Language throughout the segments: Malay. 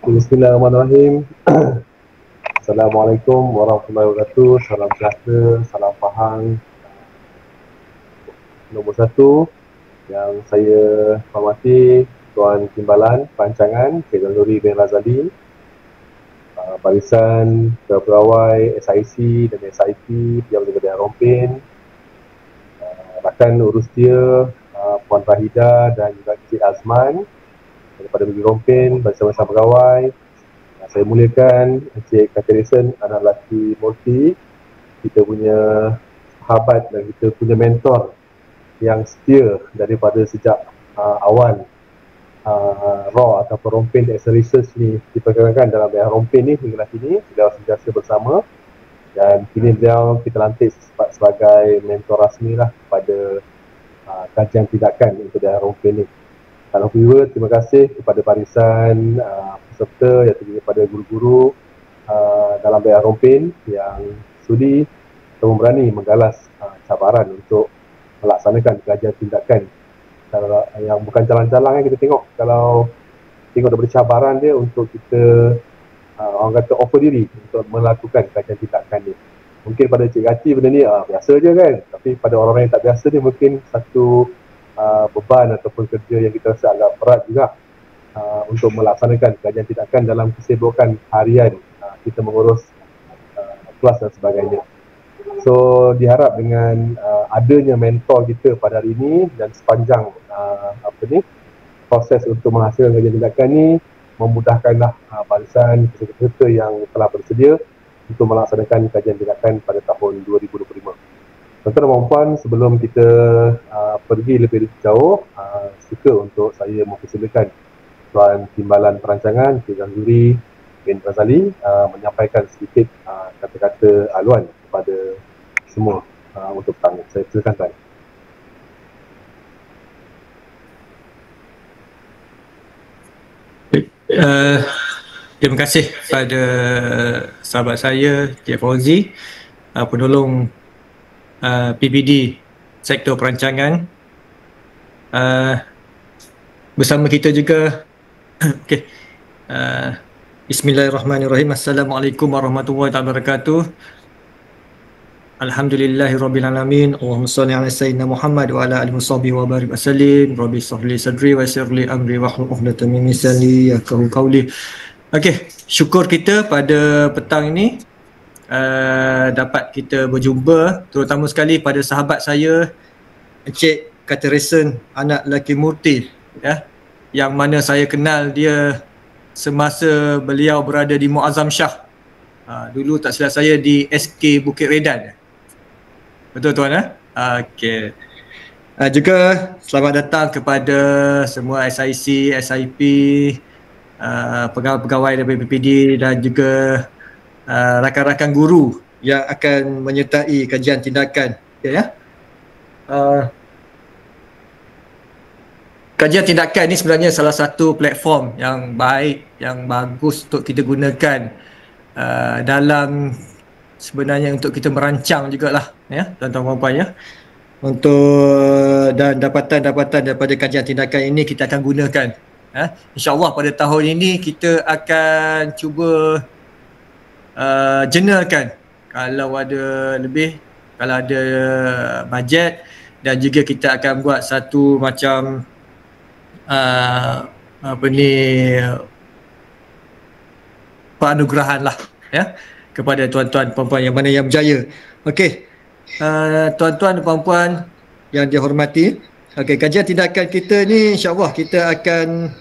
Bismillahirrahmanirrahim. Assalamualaikum warahmatullahi wabarakatuh. Salam sejahtera, salam faham. Nombor satu yang saya hormati Tuan Timbalan Perancangan Cik Nuri bin Razali, barisan pegawai SIC dan SIP Pejabat Negara Rompin, rakan urus dia Puan Rahida dan juga Cik Azman daripada Negeri Rompin bersama-sama pegawai. Saya muliakan Encik Catherine, anak lelaki Murti, kita punya sahabat dan kita punya mentor yang setia daripada sejak awal RAW ataupun Rompin as a research ni diperkenalkan dalam daerah Rompin ni hingga kini. Beliau sentiasa bersama dan kini beliau kita lantik sebagai mentor rasmi lah kepada kajian tindakan untuk daerah Rompin ni. Kalau viewer, terima kasih kepada barisan peserta, iaitu kepada guru-guru dalam daerah Rompin yang sudi atau berani menggalas cabaran untuk melaksanakan kajian tindakan. Kalau yang bukan calang-calang kita tengok, kalau tengok daripada cabaran dia untuk kita orang kata offer diri untuk melakukan kajian tindakan ni. Mungkin pada Cik Gaci benda ni biasa je kan, tapi pada orang yang tak biasa ni mungkin satu beban ataupun kerja yang kita rasa agak berat juga untuk melaksanakan kajian tindakan dalam kesibukan harian kita mengurus kelas dan sebagainya. So diharap dengan adanya mentor kita pada hari ini dan sepanjang proses untuk menghasilkan kajian tindakan ni memudahkanlah barisan peserta yang telah bersedia untuk melaksanakan kajian tindakan pada tahun 2025. Tuan-tuan dan puan, sebelum kita pergi lebih jauh, suka untuk saya mempersilakan Tuan Timbalan Perancangan Cik Nuri bin Razali menyampaikan sedikit kata-kata haluan kepada semua untuk petang. Saya silakan Tuan. Terima kasih pada sahabat saya Cik Fauzi, penolong PPD Sektor Perancangan. Bersama kita juga okay. Bismillahirrahmanirrahim. Assalamualaikum warahmatullahi wabarakatuh. Alhamdulillahirrabbilalamin. Allahumma salli ala sayyidina Muhammad wa ala alihi washabihi wa barik wasallim. Rabbi shrah li sadri wa yassir li amri wahlul 'uqdatam min lisani yafqahu qawli. Okey, syukur kita pada petang ini dapat kita berjumpa, terutama sekali pada sahabat saya Encik Catherine, anak lelaki Murti, ya, yang mana saya kenal dia semasa beliau berada di Muazzam Shah. Dulu tak silap saya di SK Bukit Redan. Betul tuan? Okey. Juga selamat datang kepada semua SIC, SIP, pegawai-pegawai dari PPD dan juga rakan-rakan guru yang akan menyertai kajian tindakan. Ya. Kajian tindakan ini sebenarnya salah satu platform yang baik, yang bagus untuk kita gunakan dalam sebenarnya untuk kita merancang jugalah, ya, tuan-tuan dan puan, ya. Untuk dan dapatan-dapatan daripada kajian tindakan ini kita akan gunakan. InsyaAllah pada tahun ini kita akan cuba jurnalkan kalau ada lebih, kalau ada bajet, dan juga kita akan buat satu macam penganugerahan lah, ya, kepada tuan-tuan puan-puan yang mana yang berjaya. Okey, tuan-tuan dan puan-puan yang dihormati, okey, kajian tindakan kita ni insya-Allah kita akan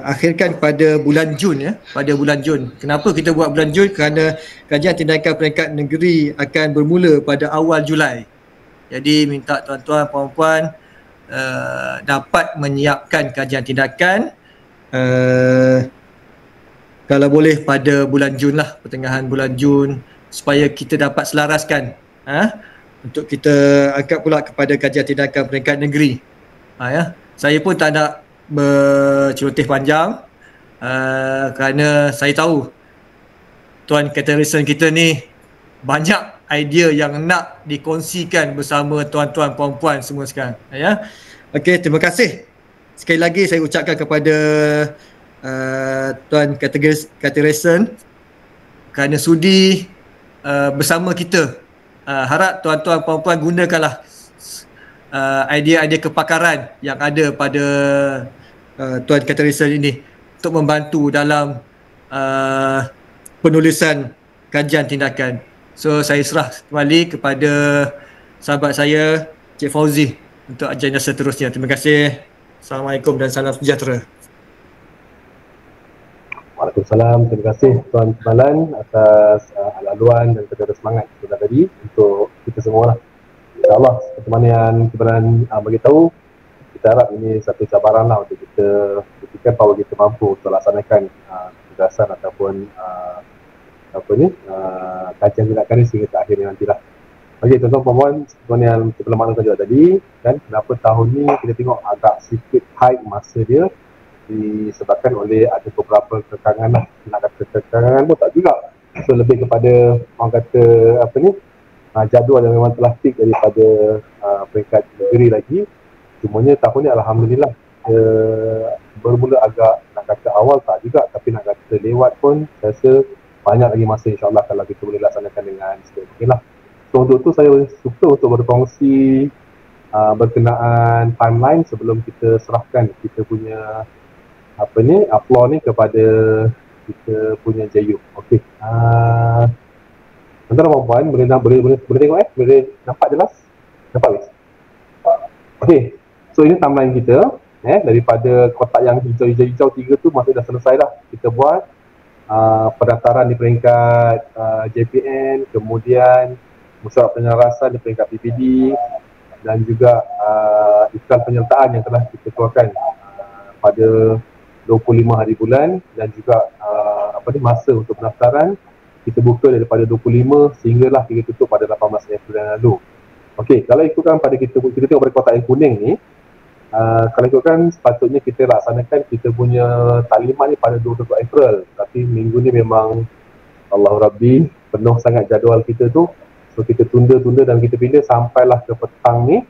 akhirkan pada bulan Jun, ya, pada bulan Jun. Kenapa kita buat bulan Jun? Kerana kajian tindakan peringkat negeri akan bermula pada awal Julai. Jadi minta tuan-tuan puan-puan dapat menyiapkan kajian tindakan kalau boleh pada bulan Jun lah, pertengahan bulan Jun, supaya kita dapat selaraskan untuk kita angkat pula kepada kajian tindakan peringkat negeri. Ya. Saya pun tak nak berceloteh panjang kerana saya tahu Tuan Catherine kita ni banyak idea yang nak dikongsikan bersama tuan-tuan puan-puan semua sekarang, ya. Okey, terima kasih sekali lagi saya ucapkan kepada Tuan Katiresen kerana sudi bersama kita. Harap tuan-tuan puan-puan gunakanlah idea-idea kepakaran yang ada pada Tuan Katiresen ini untuk membantu dalam penulisan kajian tindakan. So saya serah kembali kepada sahabat saya Cik Fauzi untuk agenda seterusnya. Terima kasih. Assalamualaikum dan salam sejahtera. Waalaikumsalam. Terima kasih Tuan Malan atas laluan dan kedua semangat kita tadi untuk kita semua lah. InsyaAllah seperti yang Kibaran bagi tahu, kita harap ini satu cabaran lah untuk kita buktikan bahawa kita mampu untuk laksanakan tugasan ataupun kajian tindakan ini sehingga ke akhirnya nantilah. Okey, tuan-tuan puan-puan, seperti yang kita maklumkan juga tadi, kan, kenapa tahun ni kita tengok agak sedikit high masa dia disebabkan oleh ada beberapa kekangan lah. Nak kata kekangan pun tak juga. So lebih kepada orang kata jadual yang memang telah fix daripada peringkat negeri lagi. Cumanya tahun ni alhamdulillah bermula agak nak kata awal tak juga, tapi nak kata lewat pun saya rasa banyak lagi masa insyaAllah kalau kita boleh laksanakan dengan sebaik mungkin lah. So untuk tu saya suka untuk berkongsi berkenaan timeline sebelum kita serahkan kita punya upload ni kepada kita punya JU. Okey. Tuan-tuan puan-puan boleh tengok boleh nampak jelas? Nampak guys? Okey. So ini timeline kita daripada kotak yang hijau-hijau 3 tu masih dah selesai dah. Kita buat pendaftaran di peringkat JPN, kemudian musyawarah penyelarasan di peringkat PPD dan juga iklan penyertaan yang telah kita keluarkan pada 25 hari bulan dan juga masa untuk pendaftaran kita buka daripada 25 sehinggalah kita tutup pada 18 April yang lalu. Okey, kalau ikutkan pada kita tengok pada kotak yang kuning ni, kalau ikutkan sepatutnya kita laksanakan kita punya taklimat ni pada 22 April, tapi minggu ni memang Allah Rabbi penuh sangat jadual kita tu. So kita tunda dan kita pindah sampailah ke petang ni.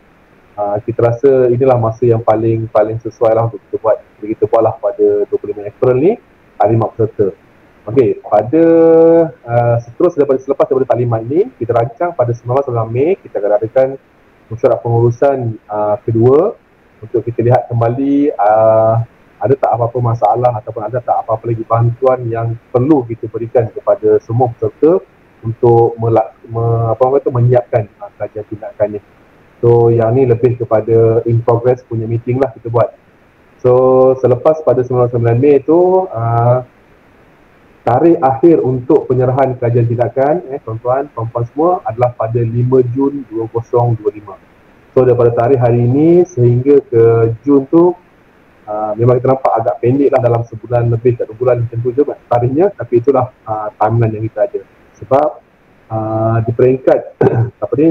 Kita rasa inilah masa yang paling sesuai lah untuk kita buat. Jadi kita buatlah pada 25 April ni taklimat peserta. Okey, pada selepas daripada taklimat ni, kita rancang pada 19 Mei kita akan adakan musyawarah pengurusan kedua untuk kita lihat kembali ada tak apa-apa masalah ataupun ada tak apa-apa lagi bantuan yang perlu kita berikan kepada semua peserta untuk menyiapkan kajian tindakan ni. So yang ni lebih kepada in progress punya meeting lah kita buat. So selepas pada 19 Mei tu tarikh akhir untuk penyerahan kajian tindakan tuan-tuan, puan-puan semua adalah pada 5 Jun 2025. So daripada tarikh hari ini sehingga ke Jun tu memang kita nampak agak pendek lah, dalam sebulan lebih, tak 2 bulan tentu je tarikhnya, tapi itulah timeline yang kita ada. Sebab di peringkat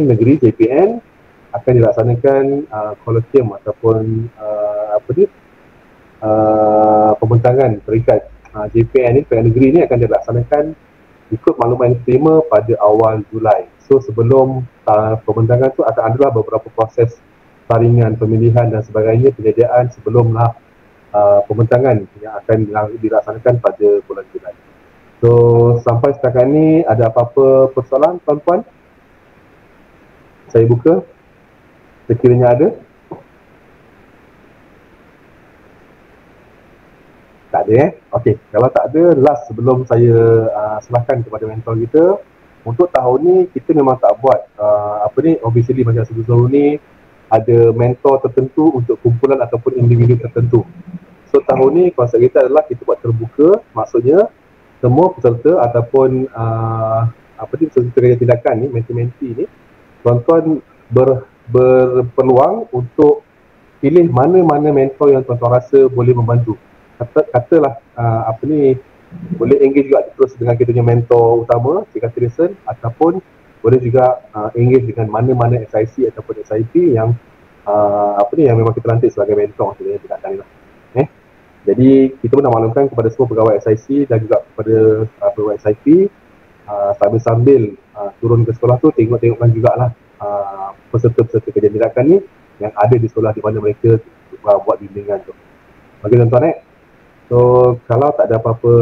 negeri JPN akan dilaksanakan kolokvium ataupun pembentangan peringkat JPN ni, peringkat negeri ni akan dilaksanakan ikut maklumat yang diterima pada awal Julai. So sebelum pembentangan tu akan adalah beberapa proses saringan, pemilihan dan sebagainya, penyediaan sebelumlah pembentangan yang akan dilaksanakan pada bulan Julai. So sampai setakat ni ada apa-apa persoalan tuan-tuan? Saya buka sekiranya ada. Tak ada Okey, kalau tak ada, last sebelum saya serahkan kepada mentor kita, untuk tahun ni kita memang tak buat officially macam sebelum ni ada mentor tertentu untuk kumpulan ataupun individu tertentu. So tahun ni konsep kita adalah kita buat terbuka, maksudnya semua peserta ataupun peserta kajian tindakan ni, menti-menti ni, tuan-tuan berpeluang untuk pilih mana-mana mentor yang tuan-tuan rasa boleh membantu. Katalah boleh engage juga terus dengan kita punya mentor utama, Cik Katiresen, ataupun boleh juga engage dengan mana-mana SIC ataupun SIP yang yang memang kita lantik sebagai mentor sebenarnya tindakan ni lah. Jadi kita pun nak maklumkan kepada semua pegawai SIC dan juga kepada pegawai SIP, sambil-sambil turun ke sekolah tu, tengok-tengokkan jugalah peserta-peserta kajian tindakan ni yang ada di sekolah di mana mereka buat bimbingan tu. Okey tuan-tuan So kalau tak ada apa-apa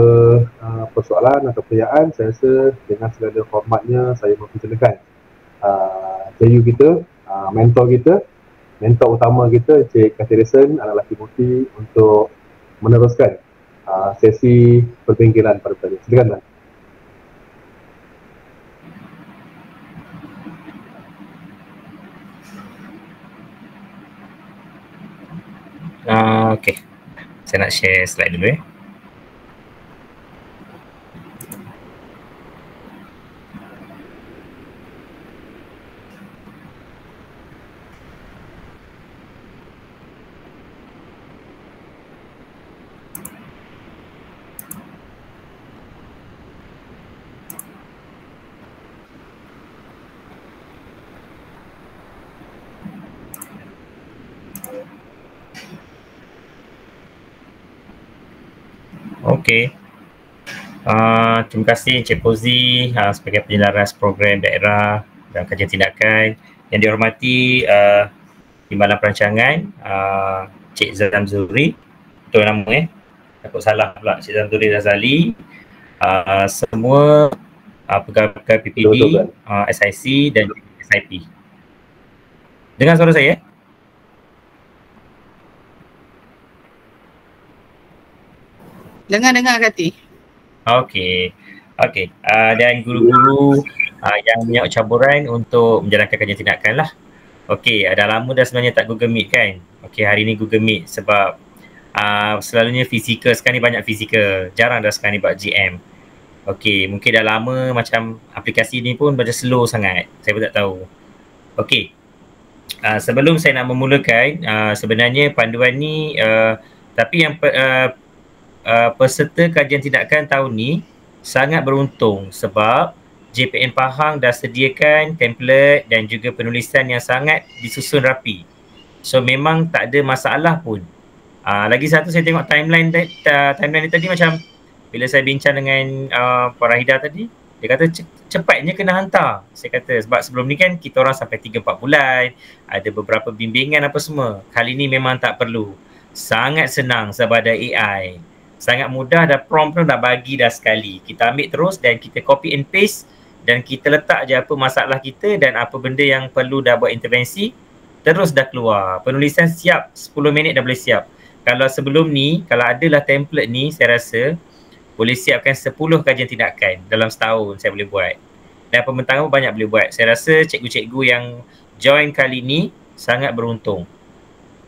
persoalan atau pertanyaan, saya rasa dengan segala hormatnya saya mempersilakan CU kita, mentor utama kita, Cik Kathirison, anak lelaki Muti, untuk meneruskan sesi perbingkiran pada petang. Silakan, Tuan. Okay, saya nak share slide dulu . Okey. Terima kasih Encik Fauzi sebagai penyelaras program daerah dan kajian tindakan. Yang dihormati Timbalan Perancangan Cik Zamzuri, betul nama takut salah pula, Cik Zamzuri Razali, semua pegawai PPD, SIC dan SIP. Dengar suara saya? Dengar Kati. Okey. Dan guru-guru yang punya caburan untuk menjalankan kajian tindakan lah. Okey, dah lama dah sebenarnya tak Google Meet kan. Okey, hari ni Google Meet sebab selalunya fizikal, sekarang ni banyak fizikal. Jarang dah sekarang ni buat GM. Okey, mungkin dah lama macam aplikasi ni pun macam slow sangat. Saya pun tak tahu. Okey. Sebelum saya nak memulakan, sebenarnya panduan ni tapi yang peserta kajian tindakan tahun ni sangat beruntung sebab JPN Pahang dah sediakan template dan juga penulisan yang sangat disusun rapi. So memang tak ada masalah pun. Lagi satu, saya tengok timeline ni tadi macam bila saya bincang dengan Puan Rahida tadi, dia kata cepatnya kena hantar. Saya kata sebab sebelum ni kan kita orang sampai 3-4 bulan, ada beberapa bimbingan apa semua. Kali ni memang tak perlu. Sangat senang sebab ada AI. Sangat mudah, dah prompt pun dah bagi dah sekali. Kita ambil terus dan kita copy and paste dan kita letak je apa masalah kita dan apa benda yang perlu dah buat intervensi, terus dah keluar. Penulisan siap, 10 minit dah boleh siap. Kalau sebelum ni, kalau adalah template ni, saya rasa boleh siapkan 10 kajian tindakan dalam setahun saya boleh buat. Dan pembentangan pun banyak boleh buat. Saya rasa cikgu-cikgu yang join kali ni sangat beruntung.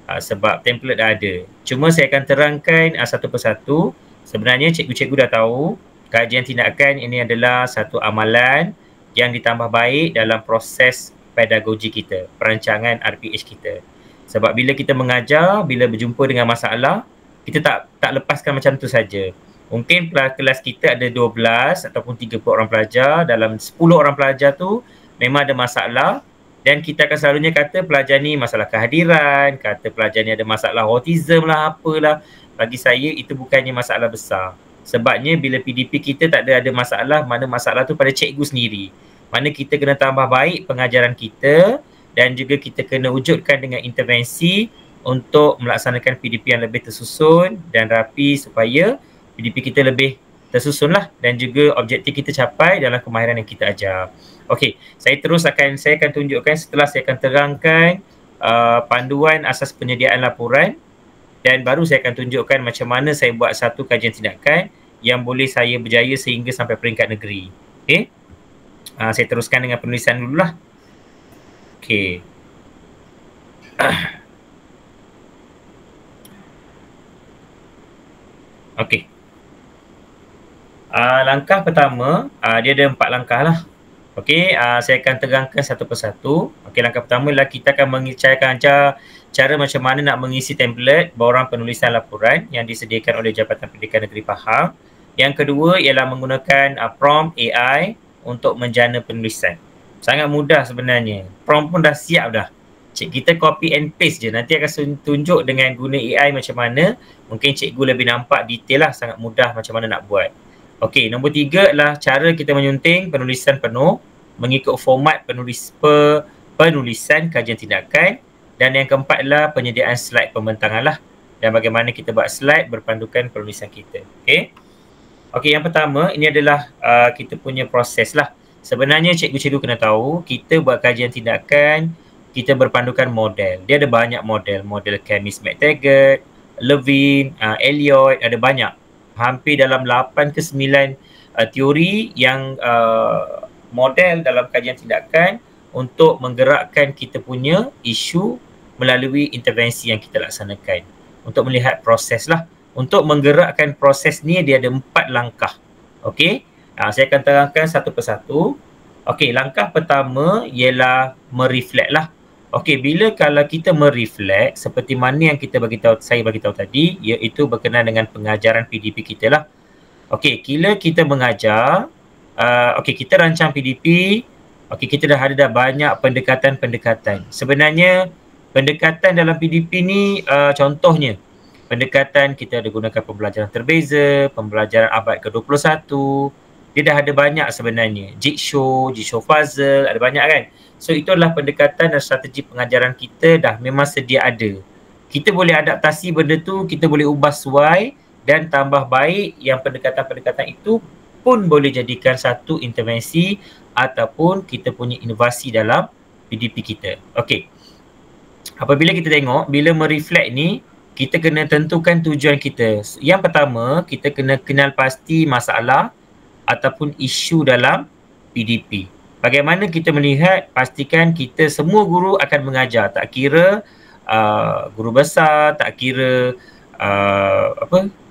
Sebab template dah ada. Cuma saya akan terangkan satu persatu. Sebenarnya cikgu-cikgu dah tahu kajian tindakan ini adalah satu amalan yang ditambah baik dalam proses pedagogi kita, perancangan RPH kita. Sebab bila kita mengajar, bila berjumpa dengan masalah, kita tak lepaskan macam tu saja. Mungkin kelas kita ada 12 ataupun 30 orang pelajar. Dalam 10 orang pelajar tu memang ada masalah. Dan kita akan selalunya kata pelajar ni masalah kehadiran, kata pelajar ni ada masalah autism lah, apalah. Bagi saya itu bukannya masalah besar. Sebabnya bila PDP kita tak ada masalah, mana masalah tu pada cikgu sendiri. Mana kita kena tambah baik pengajaran kita dan juga kita kena wujudkan dengan intervensi untuk melaksanakan PDP yang lebih tersusun dan rapi supaya PDP kita lebih tersusun lah dan juga objektif kita capai dalam kemahiran yang kita ajar. Okey, saya akan tunjukkan setelah saya akan terangkan panduan asas penyediaan laporan dan baru saya akan tunjukkan macam mana saya buat satu kajian tindakan yang boleh saya berjaya sehingga sampai peringkat negeri. Okey. Saya teruskan dengan penulisan dululah. Okey. Okey. Langkah pertama, dia ada 4 langkah lah. Okey, saya akan terangkan satu persatu. Okey, langkah pertama ialah kita akan mengajarkan cara macam mana nak mengisi template borang penulisan laporan yang disediakan oleh Jabatan Pendidikan Negeri Pahang. Yang kedua ialah menggunakan prompt AI untuk menjana penulisan. Sangat mudah sebenarnya. Prompt pun dah siap dah. Kita copy and paste je. Nanti akan tunjuk dengan guna AI macam mana. Mungkin cikgu lebih nampak detail lah, sangat mudah macam mana nak buat. Okey, nombor 3 adalah cara kita menyunting penulisan penuh mengikut format penulisan kajian tindakan. Dan yang keempat adalah penyediaan slide pembentangan lah. dan bagaimana kita buat slide berpandukan penulisan kita. Okey, yang pertama ini adalah kita punya proses lah. Sebenarnya cikgu-cikgu kena tahu, kita buat kajian tindakan, kita berpandukan model. Dia ada banyak model. Model Chemist-McTaggart, Levine, Elliott, ada banyak. Hampir dalam 8 ke 9 teori yang model dalam kajian tindakan untuk menggerakkan kita punya isu melalui intervensi yang kita laksanakan. Untuk melihat proses lah. Untuk menggerakkan proses ni dia ada 4 langkah. Okey. Saya akan terangkan satu persatu. Okey, langkah pertama ialah mereflect lah. Okey, bila kalau kita mereflect seperti mana yang saya bagi tahu tadi, iaitu berkenaan dengan pengajaran PDP kita lah. Okey, bila kita mengajar, kita rancang PDP, kita dah ada banyak pendekatan-pendekatan. Sebenarnya pendekatan dalam PDP ni contohnya pendekatan kita ada gunakan pembelajaran terbeza, pembelajaran abad ke-21. Dia dah ada banyak sebenarnya. Jigsaw puzzle, ada banyak kan. So itu adalah pendekatan dan strategi pengajaran kita dah memang sedia ada. Kita boleh adaptasi benda tu, kita boleh ubah sesuai dan tambah baik yang pendekatan-pendekatan itu pun boleh jadikan satu intervensi ataupun kita punya inovasi dalam PDP kita. Okey. Apabila kita tengok, bila mereflect ni, kita kena tentukan tujuan kita. Yang pertama, kita kena kenal pasti masalah ataupun isu dalam PDP. Bagaimana kita melihat, pastikan kita semua guru akan mengajar. Tak kira guru besar, tak kira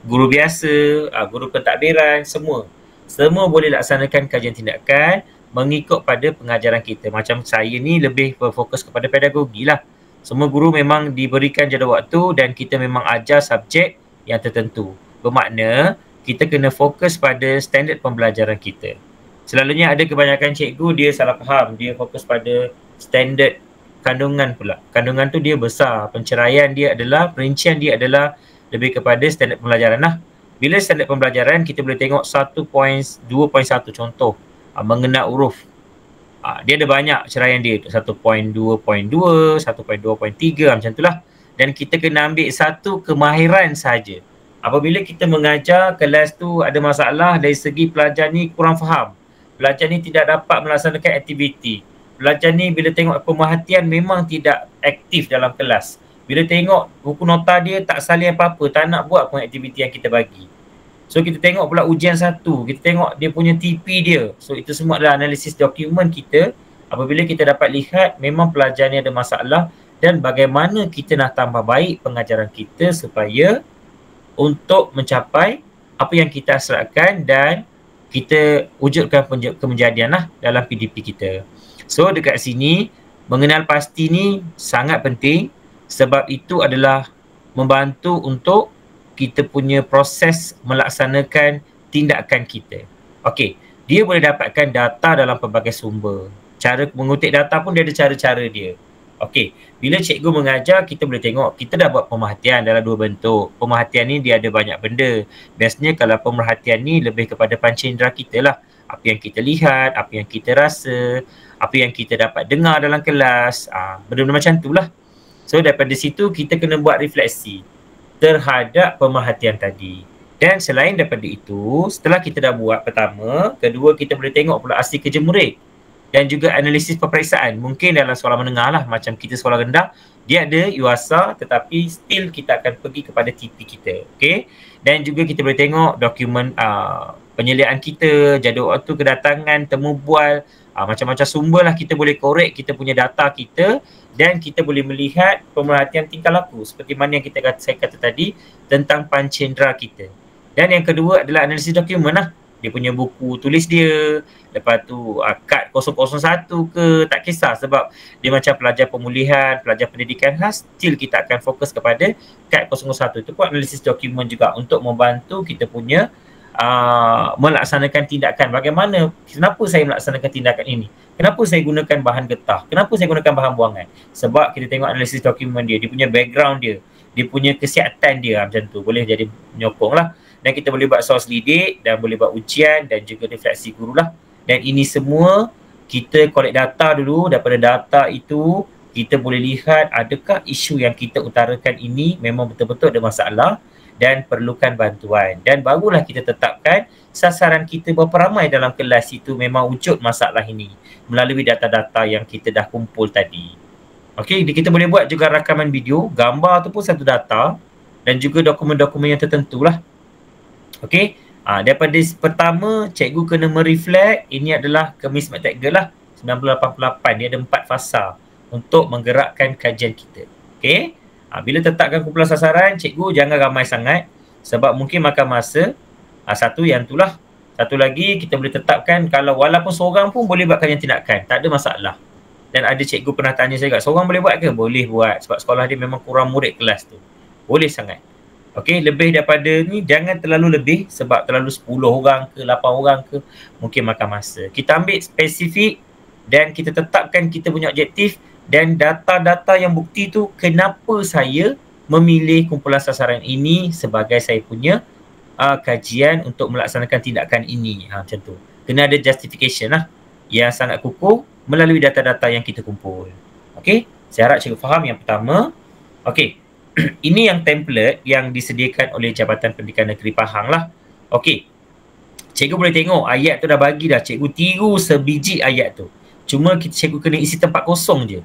guru biasa, guru pentadbiran, semua. Semua boleh laksanakan kajian tindakan mengikut pada pengajaran kita. Macam saya ni lebih berfokus kepada pedagogi lah. Semua guru memang diberikan jadual waktu dan kita memang ajar subjek yang tertentu. Bermakna kita kena fokus pada standard pembelajaran kita. Selalunya ada kebanyakan cikgu dia salah faham. Dia fokus pada standard kandungan pula. Kandungan tu dia besar. Pencerahan dia adalah, perincian dia adalah lebih kepada standard pembelajaran lah. Bila standard pembelajaran kita boleh tengok 2.1 contoh. Mengenal huruf. Dia ada banyak ceraian dia. 1.2.2, 1.2.3 macam tu lah. Dan kita kena ambil satu kemahiran saja. Apabila kita mengajar, kelas tu ada masalah dari segi pelajar ni kurang faham. Pelajar ni tidak dapat melaksanakan aktiviti. Pelajar ni bila tengok pemerhatian memang tidak aktif dalam kelas. Bila tengok buku nota dia tak salin apa-apa, tak nak buat pun aktiviti yang kita bagi. So kita tengok pula ujian satu, kita tengok dia punya TP dia. So itu semua adalah analisis dokumen kita. Apabila kita dapat lihat memang pelajar ni ada masalah dan bagaimana kita nak tambah baik pengajaran kita supaya untuk mencapai apa yang kita hasratkan dan kita wujudkan kemenjadian lah dalam PDP kita. So dekat sini mengenal pasti ni sangat penting sebab itu adalah membantu untuk kita punya proses melaksanakan tindakan kita. Okey, dia boleh dapatkan data dalam pelbagai sumber. Cara mengutip data pun dia ada cara-cara dia. Okey, bila cikgu mengajar kita boleh tengok kita dah buat pemerhatian dalam dua bentuk. Pemerhatian ni dia ada banyak benda. Biasanya kalau pemerhatian ni lebih kepada panca indera kita lah. Apa yang kita lihat, apa yang kita rasa, apa yang kita dapat dengar dalam kelas. Benda-benda macam tu lah. So daripada situ kita kena buat refleksi terhadap pemerhatian tadi. Dan selain daripada itu, setelah kita dah buat pertama, kedua kita boleh tengok pula asli kerja murid. Dan juga analisis peperiksaan. Mungkin dalam sekolah menengah lah, macam kita sekolah rendah, dia ada UASA tetapi still kita akan pergi kepada TP kita. Okay? Dan juga kita boleh tengok dokumen penyeliaan kita, jadual waktu kedatangan, temu bual, macam-macam sumber lah kita boleh korek kita punya data kita dan kita boleh melihat pemerhatian tingkah laku seperti mana yang saya kata tadi tentang panca indera kita. Dan yang kedua adalah analisis dokumen lah. Dia punya buku tulis dia, lepas tu kad 001 ke, tak kisah sebab dia macam pelajar pemulihan, pelajar pendidikan khas, still kita akan fokus kepada kad 001. Itu pun analisis dokumen juga untuk membantu kita punya melaksanakan tindakan. Bagaimana, kenapa saya melaksanakan tindakan ini? Kenapa saya gunakan bahan getah? Kenapa saya gunakan bahan buangan? Sebab kita tengok analisis dokumen dia punya background dia punya kesihatan dia macam tu. Boleh jadi menyokong lah. Dan kita boleh buat source lidik dan boleh buat ujian dan juga refleksi guru lah. Dan ini semua kita collect data dulu. Daripada data itu kita boleh lihat adakah isu yang kita utarakan ini memang betul-betul ada masalah dan perlukan bantuan, dan barulah kita tetapkan sasaran kita berapa ramai dalam kelas itu memang wujud masalah ini melalui data-data yang kita dah kumpul tadi. Okey, kita boleh buat juga rakaman video, gambar tu pun satu data, dan juga dokumen-dokumen yang tertentu lah. Okey, daripada pertama cikgu kena mereflect, ini adalah Kemis Medtech Girl lah 1988, dia ada 4 fasa untuk menggerakkan kajian kita. Okey, bila tetapkan kumpulan sasaran, cikgu jangan ramai sangat sebab mungkin makan masa. Satu yang itulah. Satu lagi, kita boleh tetapkan kalau walaupun seorang pun boleh buat kajian tindakan, tak ada masalah. Dan ada cikgu pernah tanya saya, seorang boleh buat ke? Boleh buat sebab sekolah dia memang kurang murid kelas tu. Boleh sangat. Okey, lebih daripada ni jangan terlalu lebih sebab terlalu 10 orang ke 8 orang ke mungkin makan masa. Kita ambil spesifik dan kita tetapkan kita punya objektif dan data-data yang bukti tu kenapa saya memilih kumpulan sasaran ini sebagai saya punya kajian untuk melaksanakan tindakan ini. Macam tu. Kena ada justification lah yang sangat kukuh melalui data-data yang kita kumpul. Okey, saya harap cikgu faham yang pertama. Okey, ini yang template yang disediakan oleh Jabatan Pendidikan Negeri Pahang lah. Okey, cikgu boleh tengok ayat tu dah bagi dah. Cikgu tiru sebiji ayat tu. Cuma cikgu kena isi tempat kosong je.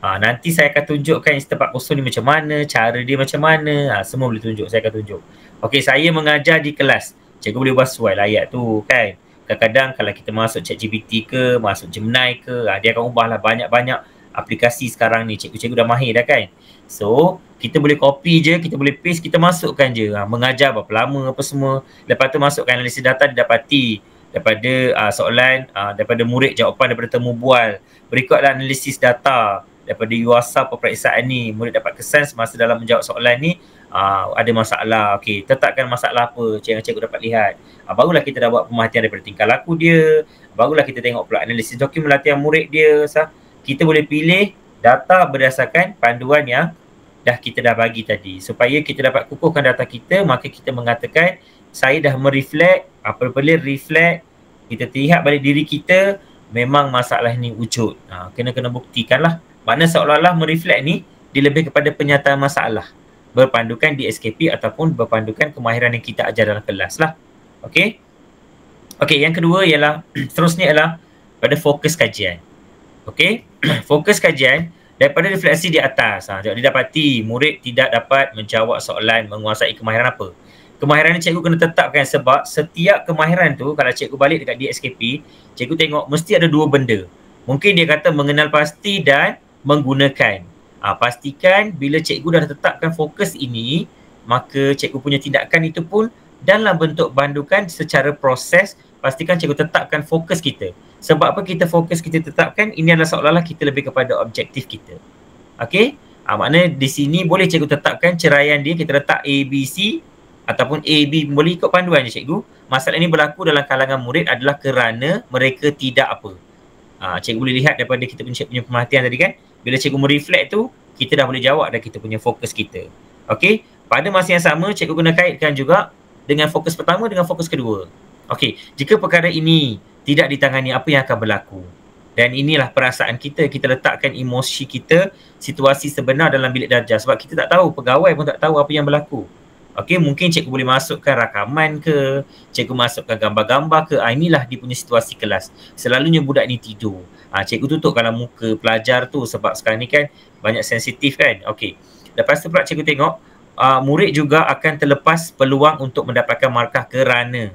Nanti saya akan tunjukkan isi tempat kosong ni macam mana, cara dia macam mana. Semua boleh tunjuk, saya akan tunjuk. Okey, saya mengajar di kelas. Cikgu boleh buat sesuai lah ayat tu kan. Kadang-kadang kalau kita masuk ChatGPT ke, masuk Gemini ke, dia akan ubahlah banyak-banyak aplikasi sekarang ni. Cikgu-cikgu dah mahir dah kan. So, kita boleh copy je, kita boleh paste, kita masukkan je. Mengajar berapa lama apa semua. Lepas tu masukkan analisis data didapati daripada soalan, daripada murid jawapan daripada temu bual. Berikutlah analisis data daripada UASA peperiksaan ni. Murid dapat kesan semasa dalam menjawab soalan ni ada masalah. Okey, tetapkan masalah apa yang cikgu dapat lihat. Barulah kita dah buat pemerhatian daripada tingkah laku dia. Barulah kita tengok pula analisis dokumen latihan murid dia. Kita boleh pilih data berdasarkan panduan yang kita dah bagi tadi. Supaya kita dapat kukuhkan data kita, maka kita mengatakan saya dah mereflect, apabila reflect, kita lihat balik diri kita, memang masalah ni wujud. Kena buktikan lah. Makna seolah-olah mereflect ni, dia lebih kepada penyataan masalah. Berpandukan di SKP ataupun berpandukan kemahiran yang kita ajar dalam kelas lah. Okey. Okey, yang kedua ialah, seterusnya ialah pada fokus kajian. Okey, fokus kajian daripada refleksi di atas. Didapati murid tidak dapat menjawab soalan menguasai kemahiran apa. Kemahiran ni cikgu kena tetapkan sebab setiap kemahiran tu kalau cikgu balik dekat DSKP, cikgu tengok mesti ada 2 benda. Mungkin dia kata mengenal pasti dan menggunakan. Pastikan bila cikgu dah tetapkan fokus ini, maka cikgu punya tindakan itu pun dalam bentuk bandukan secara proses. Pastikan cikgu tetapkan fokus kita. Sebab apa kita fokus kita tetapkan, ini adalah seolah-olah kita lebih kepada objektif kita. Okey? Maknanya di sini boleh cikgu tetapkan ceraian dia, kita letak A, B, C ataupun A, B, boleh ikut panduan je cikgu. Masalah ini berlaku dalam kalangan murid adalah kerana mereka tidak apa. Cikgu boleh lihat daripada kita punya pemerhatian tadi kan. Bila cikgu mereflect tu, kita dah boleh jawab dah kita punya fokus kita. Okey? Pada masa yang sama, cikgu kena kaitkan juga dengan fokus pertama dengan fokus kedua. Okey, jika perkara ini tidak ditangani, apa yang akan berlaku? Dan inilah perasaan kita, kita letakkan emosi kita, situasi sebenar dalam bilik darjah. Sebab kita tak tahu, pegawai pun tak tahu apa yang berlaku. Okey, mungkin cikgu boleh masukkan rakaman ke, cikgu masukkan gambar-gambar ke. Inilah dia punya situasi kelas. Selalunya budak ni tidur. Cikgu tutup kalau muka pelajar tu sebab sekarang ni kan banyak sensitif kan. Okey, lepas tu pula cikgu tengok murid juga akan terlepas peluang untuk mendapatkan markah kerana.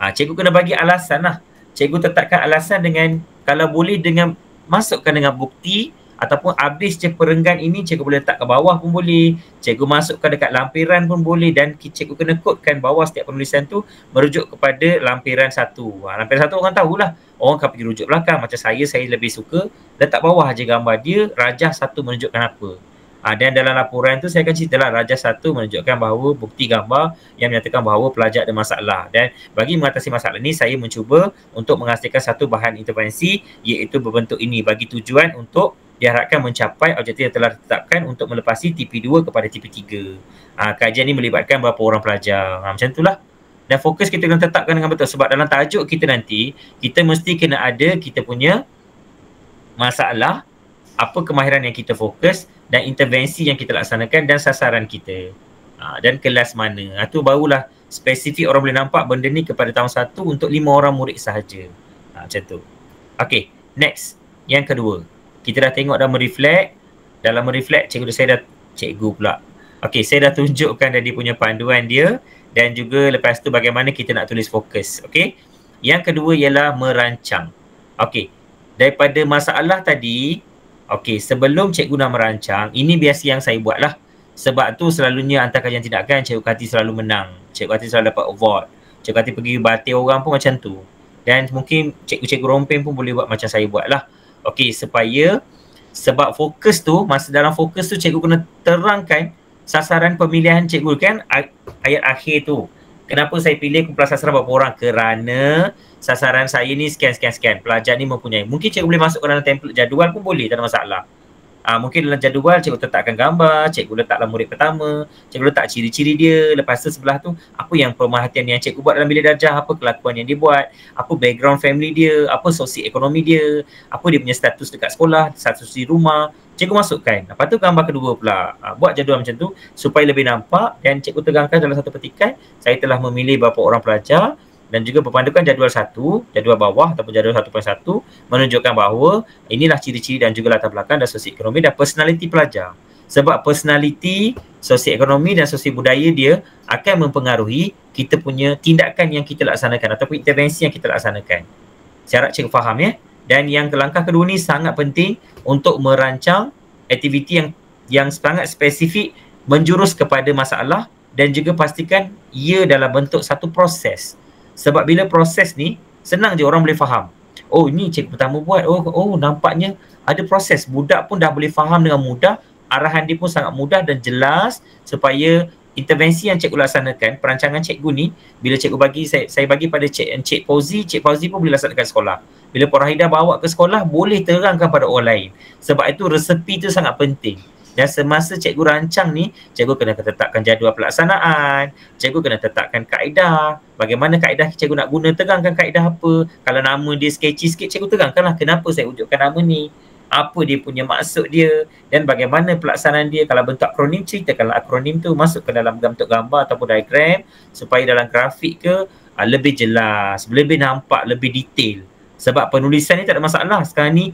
Cikgu kena bagi alasan lah. Cikgu tetapkan alasan dengan, kalau boleh dengan masukkan dengan bukti ataupun habis je perenggan ini, cikgu boleh letak ke bawah pun boleh. Cikgu masukkan dekat lampiran pun boleh dan cikgu kena kodkan bawah setiap penulisan tu merujuk kepada lampiran 1. Lampiran 1 orang tahulah. Orang akan pergi rujuk belakang. Macam saya lebih suka letak bawah je gambar dia, rajah 1 menunjukkan apa. Dan dalam laporan tu saya akan ceritalah rajah 1 menunjukkan bahawa bukti gambar yang menyatakan bahawa pelajar ada masalah. Dan bagi mengatasi masalah ini, saya mencuba untuk menghasilkan satu bahan intervensi iaitu berbentuk ini bagi tujuan untuk diharapkan mencapai objektif yang telah ditetapkan untuk melepasi TP2 kepada TP3. Kajian ini melibatkan berapa orang pelajar. Macam itulah. Dan fokus kita kena tetapkan dengan betul sebab dalam tajuk kita nanti, kita mesti kena ada kita punya masalah, apa kemahiran yang kita fokus dan intervensi yang kita laksanakan dan sasaran kita. Dan kelas mana. Itu barulah spesifik orang boleh nampak benda ni kepada tahun 1 untuk 5 orang murid sahaja. Macam tu. Okay, next. Yang kedua. Kita dah tengok dah mereflect. Dalam mereflect, cikgu pula. Okay, saya dah tunjukkan dia punya panduan dia dan juga lepas tu bagaimana kita nak tulis fokus. Okay. Yang kedua ialah merancang. Okay. Daripada masalah tadi, okay, sebelum cikgu nak merancang, ini biasa yang saya buat lah. Sebab tu selalunya hantar kajian tindakan, Cikgu Kati selalu menang. Cikgu Kati selalu dapat award. Cikgu Kati pergi batik orang pun macam tu. Dan mungkin cikgu-cikgu rompeng pun boleh buat macam saya buat lah. Okey, sebab fokus tu, masa dalam fokus tu cikgu kena terangkan sasaran pemilihan cikgu kan ayat akhir tu. Kenapa saya pilih kumpulan sasaran berapa orang? Kerana sasaran saya ni sekian. Pelajar ni mempunyai. Mungkin cikgu boleh masukkan dalam template jadual pun boleh, tak ada masalah. Mungkin dalam jadual cikgu letakkan gambar, cikgu letaklah murid pertama, cikgu letak ciri-ciri dia, lepas tu sebelah tu apa yang pemerhatian yang cikgu buat dalam bilik darjah, apa kelakuan yang dia buat, apa background family dia, apa sosioekonomi dia, apa dia punya status dekat sekolah, status di rumah, cikgu masukkan. Lepas tu gambar kedua pula, buat jadual macam tu supaya lebih nampak dan cikgu tegangkan dalam satu petikan, saya telah memilih berapa orang pelajar dan juga berpandukan jadual 1, jadual bawah ataupun jadual 1.1 menunjukkan bahawa inilah ciri-ciri dan juga latar belakang dan sosioekonomi dan personaliti pelajar. Sebab personaliti, sosioekonomi dan sosiobudaya dia akan mempengaruhi kita punya tindakan yang kita laksanakan ataupun intervensi yang kita laksanakan. Saya harap cikgu faham ya. Dan yang langkah kedua ni sangat penting untuk merancang aktiviti yang sangat spesifik menjurus kepada masalah dan juga pastikan ia dalam bentuk satu proses. Sebab bila proses ni, senang je orang boleh faham. Oh, ni cikgu pertama buat. Oh, nampaknya ada proses. Budak pun dah boleh faham dengan mudah. Arahan dia pun sangat mudah dan jelas supaya intervensi yang cikgu laksanakan, perancangan cikgu ni, bila cikgu bagi, saya bagi pada Cik Fauzi pun boleh laksanakan sekolah. Bila Puan Rahidah bawa ke sekolah, boleh terangkan pada orang lain. Sebab itu resepi tu sangat penting. Dan semasa cikgu rancang ni, cikgu kena tetapkan jadual pelaksanaan, cikgu kena tetapkan kaedah, bagaimana kaedah cikgu nak guna, terangkan kaedah apa. Kalau nama dia sketchy sikit, cikgu terangkanlah kenapa saya wujudkan nama ni, apa dia punya maksud dia dan bagaimana pelaksanaan dia. Kalau bentuk akronim, ceritakanlah akronim tu, masuk ke dalam bentuk gambar ataupun diagram supaya dalam grafik ke lebih jelas, lebih nampak, lebih detail. Sebab penulisan ni tak ada masalah. Sekarang ni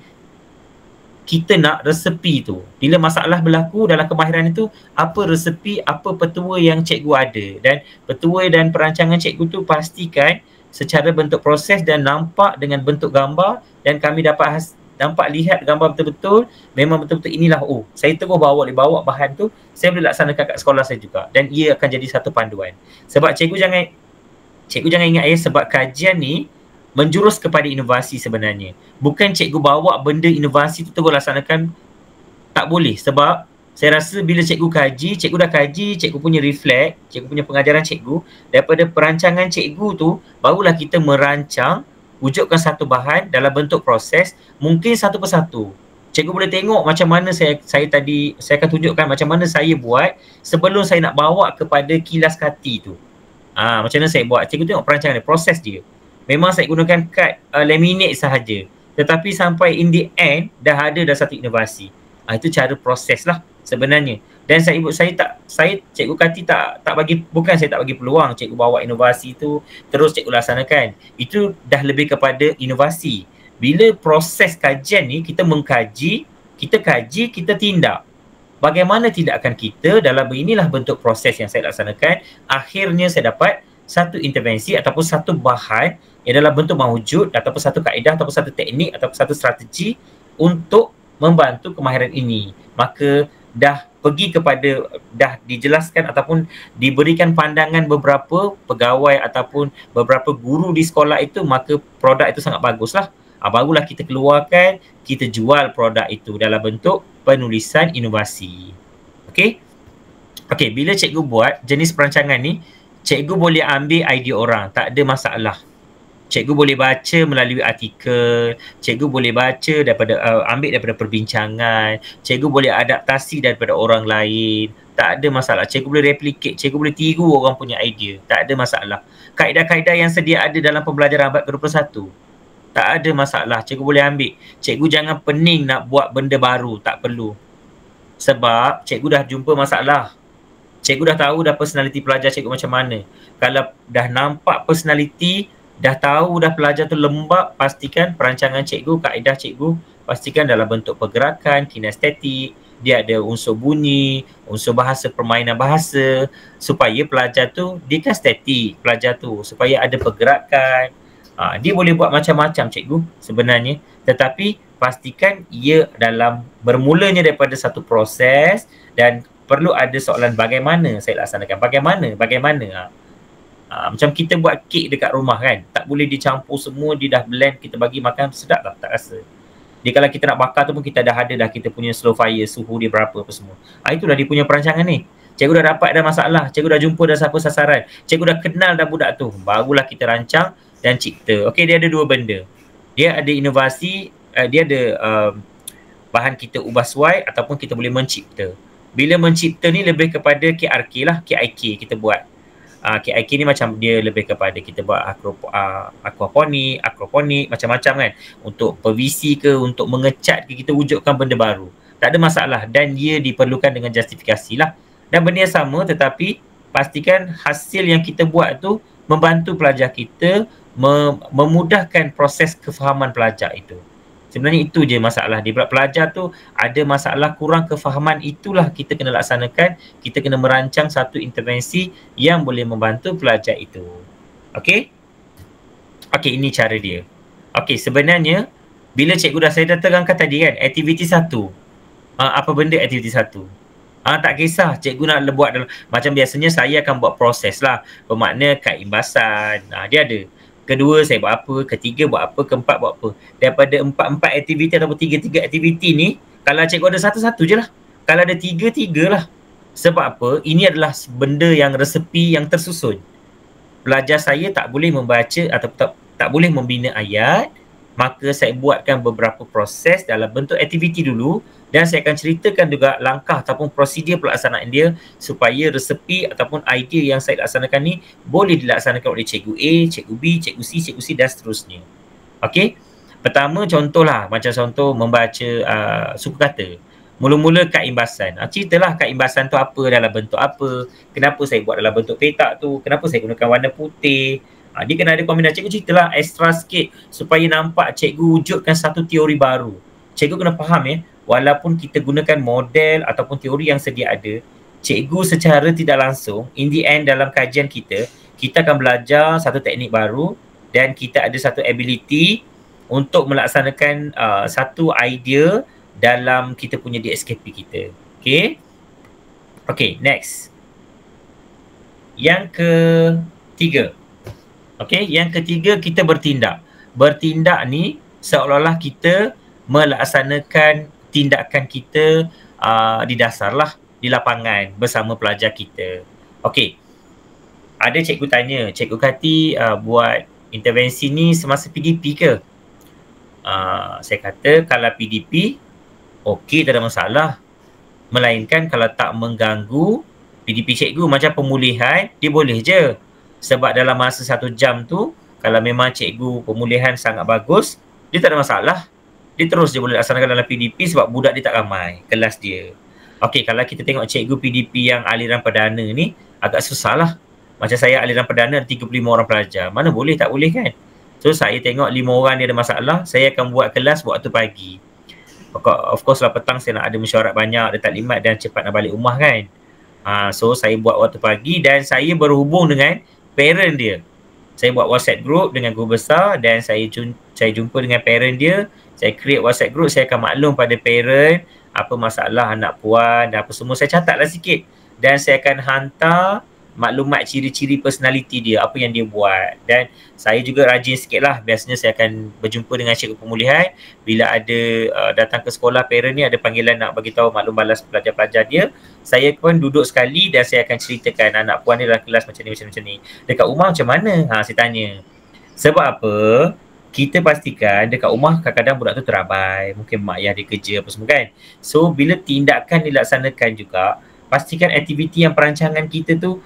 kita nak resepi tu. Bila masalah berlaku dalam kemahiran itu, apa resepi, apa petua yang cikgu ada. Dan petua dan perancangan cikgu tu pastikan secara bentuk proses dan nampak dengan bentuk gambar dan kami dapat lihat gambar betul-betul, memang betul-betul inilah, saya terus bawa bahan tu, saya boleh laksanakan kat sekolah saya juga dan ia akan jadi satu panduan. Sebab cikgu jangan ingat sebab kajian ni menjurus kepada inovasi sebenarnya. Bukan cikgu bawa benda inovasi tu terus laksanakan, tak boleh. Sebab saya rasa bila cikgu dah kaji, cikgu punya reflect, cikgu punya pengajaran cikgu, daripada perancangan cikgu tu, barulah kita merancang, wujudkan satu bahan dalam bentuk proses, mungkin satu persatu. Cikgu boleh tengok macam mana saya akan tunjukkan macam mana saya buat sebelum saya nak bawa kepada kilas kati tu. Macam mana saya buat. Cikgu tengok perancangan dia, proses dia. Memang saya gunakan kad laminate sahaja. Tetapi sampai in the end, dah ada satu inovasi. Itu cara proses lah sebenarnya. Dan Cikgu Kati tak bagi, bukan saya tak bagi peluang cikgu bawa inovasi tu terus cikgu laksanakan. Itu dah lebih kepada inovasi. Bila proses kajian ni, kita mengkaji, kita tindak. Bagaimana tindakan kita dalam inilah bentuk proses yang saya laksanakan. Akhirnya saya dapat satu intervensi ataupun satu bahan yang dalam bentuk mawujud ataupun satu kaedah ataupun satu teknik ataupun satu strategi untuk membantu kemahiran ini. Maka dah dijelaskan ataupun diberikan pandangan beberapa pegawai ataupun beberapa guru di sekolah itu, maka produk itu sangat baguslah. Barulah kita keluarkan, kita jual produk itu dalam bentuk penulisan inovasi. Okey, bila cikgu buat jenis perancangan ni, cikgu boleh ambil idea orang, tak ada masalah. Cikgu boleh baca melalui artikel, cikgu boleh baca ambil daripada perbincangan, cikgu boleh adaptasi daripada orang lain, tak ada masalah. Cikgu boleh replicate, cikgu boleh tiru orang punya idea, tak ada masalah. Kaedah-kaedah yang sedia ada dalam pembelajaran abad ke-21, Tak ada masalah, cikgu boleh ambil. Cikgu jangan pening nak buat benda baru, tak perlu. Sebab cikgu dah jumpa masalah. Cikgu dah tahu dah personality pelajar cikgu macam mana. Kalau dah nampak personality, dah tahu dah pelajar tu lembab, pastikan perancangan cikgu, kaedah cikgu, pastikan dalam bentuk pergerakan, kinestetik, dia ada unsur bunyi, unsur bahasa, permainan bahasa, supaya pelajar tu, dia kan statik pelajar tu, supaya ada pergerakan. Dia boleh buat macam-macam cikgu sebenarnya, tetapi pastikan ia dalam bermulanya daripada satu proses dan perlu ada soalan bagaimana saya laksanakan, bagaimana. Macam kita buat kek dekat rumah kan, tak boleh dicampur semua, dia dah blend, kita bagi makan, sedap tak? Tak rasa. Dia kalau kita nak bakar tu pun kita dah ada dah, kita punya slow fire, suhu dia berapa apa semua. Itulah dia punya perancangan ni. Cikgu dah dapat dah masalah, cikgu dah jumpa dah siapa sasaran, cikgu dah kenal dah budak tu, barulah kita rancang dan cipta. Okey, dia ada dua benda. Dia ada inovasi, dia ada bahan kita ubah suai ataupun kita boleh mencipta. Bila mencipta ni lebih kepada KRK lah, KIK kita buat. KIK ni macam dia lebih kepada kita buat aquaponik, macam-macam kan. Untuk PVC ke, untuk mengecat ke, kita wujudkan benda baru. Tak ada masalah dan dia diperlukan dengan justifikasi lah. Dan benda yang sama tetapi pastikan hasil yang kita buat tu membantu pelajar kita, memudahkan proses kefahaman pelajar itu. Sebenarnya itu je masalah dia. Pelajar tu ada masalah kurang kefahaman, itulah kita kena laksanakan. Kita kena merancang satu intervensi yang boleh membantu pelajar itu. Okey? Okey, ini cara dia. Okey, sebenarnya bila cikgu saya dah terangkan tadi kan, aktiviti 1. Apa benda aktiviti 1? Tak kisah cikgu nak buat dalam, macam biasanya saya akan buat proses lah. Bermakna kad imbasan, dia ada. Kedua saya buat apa, ketiga buat apa, keempat buat apa. Daripada empat aktiviti ataupun tiga aktiviti ni, kalau cikgu ada satu-satu je lah. Kalau ada tiga lah. Sebab apa? Ini adalah benda yang resepi yang tersusun. Pelajar saya tak boleh membaca atau tak boleh membina ayat, maka saya buatkan beberapa proses dalam bentuk aktiviti dulu dan saya akan ceritakan juga langkah ataupun prosedur pelaksanaan dia supaya resepi ataupun idea yang saya laksanakan ni boleh dilaksanakan oleh cikgu A, cikgu B, cikgu C dan seterusnya. Okey? Pertama contohlah, macam contoh membaca suku kata. Mula-mula kad imbasan. Ceritalah kad imbasan tu apa, dalam bentuk apa, kenapa saya buat dalam bentuk petak tu, kenapa saya gunakan warna putih. Dia kena ada kombinasi. Cikgu ceritalah extra sikit supaya nampak cikgu wujudkan satu teori baru. Cikgu kena faham walaupun kita gunakan model ataupun teori yang sedia ada, cikgu secara tidak langsung, in the end dalam kajian kita akan belajar satu teknik baru dan kita ada satu ability untuk melaksanakan satu idea dalam kita punya DSKP kita. Okay, next. Yang ketiga. Yang ketiga kita bertindak. Bertindak ni seolah-olah kita melaksanakan tindakan kita di dasar lah, di lapangan bersama pelajar kita. Okey. Ada cikgu tanya, Cikgu Kati buat intervensi ni semasa PDP ke? Saya kata kalau PDP, okey, tak ada masalah. Melainkan kalau tak mengganggu PDP cikgu macam pemulihan, dia boleh je. Sebab dalam masa 1 jam tu, kalau memang cikgu pemulihan sangat bagus, dia tak ada masalah. Dia terus je boleh laksanakan dalam PDP sebab budak dia tak ramai, kelas dia. Okey, kalau kita tengok cikgu PDP yang aliran perdana ni, agak susah lah. Macam saya aliran perdana ada 35 orang pelajar. Mana boleh, tak boleh kan? So saya tengok 5 orang ni ada masalah, saya akan buat kelas waktu pagi. Of course lah petang saya nak ada mesyuarat banyak, ada taklimat dan cepat nak balik rumah kan. So saya buat waktu pagi dan saya berhubung dengan parent dia. Saya buat WhatsApp group dengan guru besar dan saya jumpa dengan parent dia. Saya create WhatsApp group, saya akan maklum pada parent apa masalah anak puan dan apa semua. Saya catatlah sikit dan saya akan hantar maklumat ciri-ciri personality dia, apa yang dia buat. Dan saya juga rajin sikit lah. Biasanya saya akan berjumpa dengan cikgu pemulihan. Bila ada datang ke sekolah, parent ni ada panggilan nak bagi tahu maklum balas pelajar-pelajar dia, saya pun duduk sekali dan saya akan ceritakan anak puan ni dalam kelas macam ni, macam ni. Dekat rumah macam mana? Saya tanya. Sebab apa? Kita pastikan dekat rumah kadang-kadang budak tu terabai. Mungkin mak ayah dia kerja apa semua kan. So bila tindakan dilaksanakan juga, pastikan aktiviti yang perancangan kita tu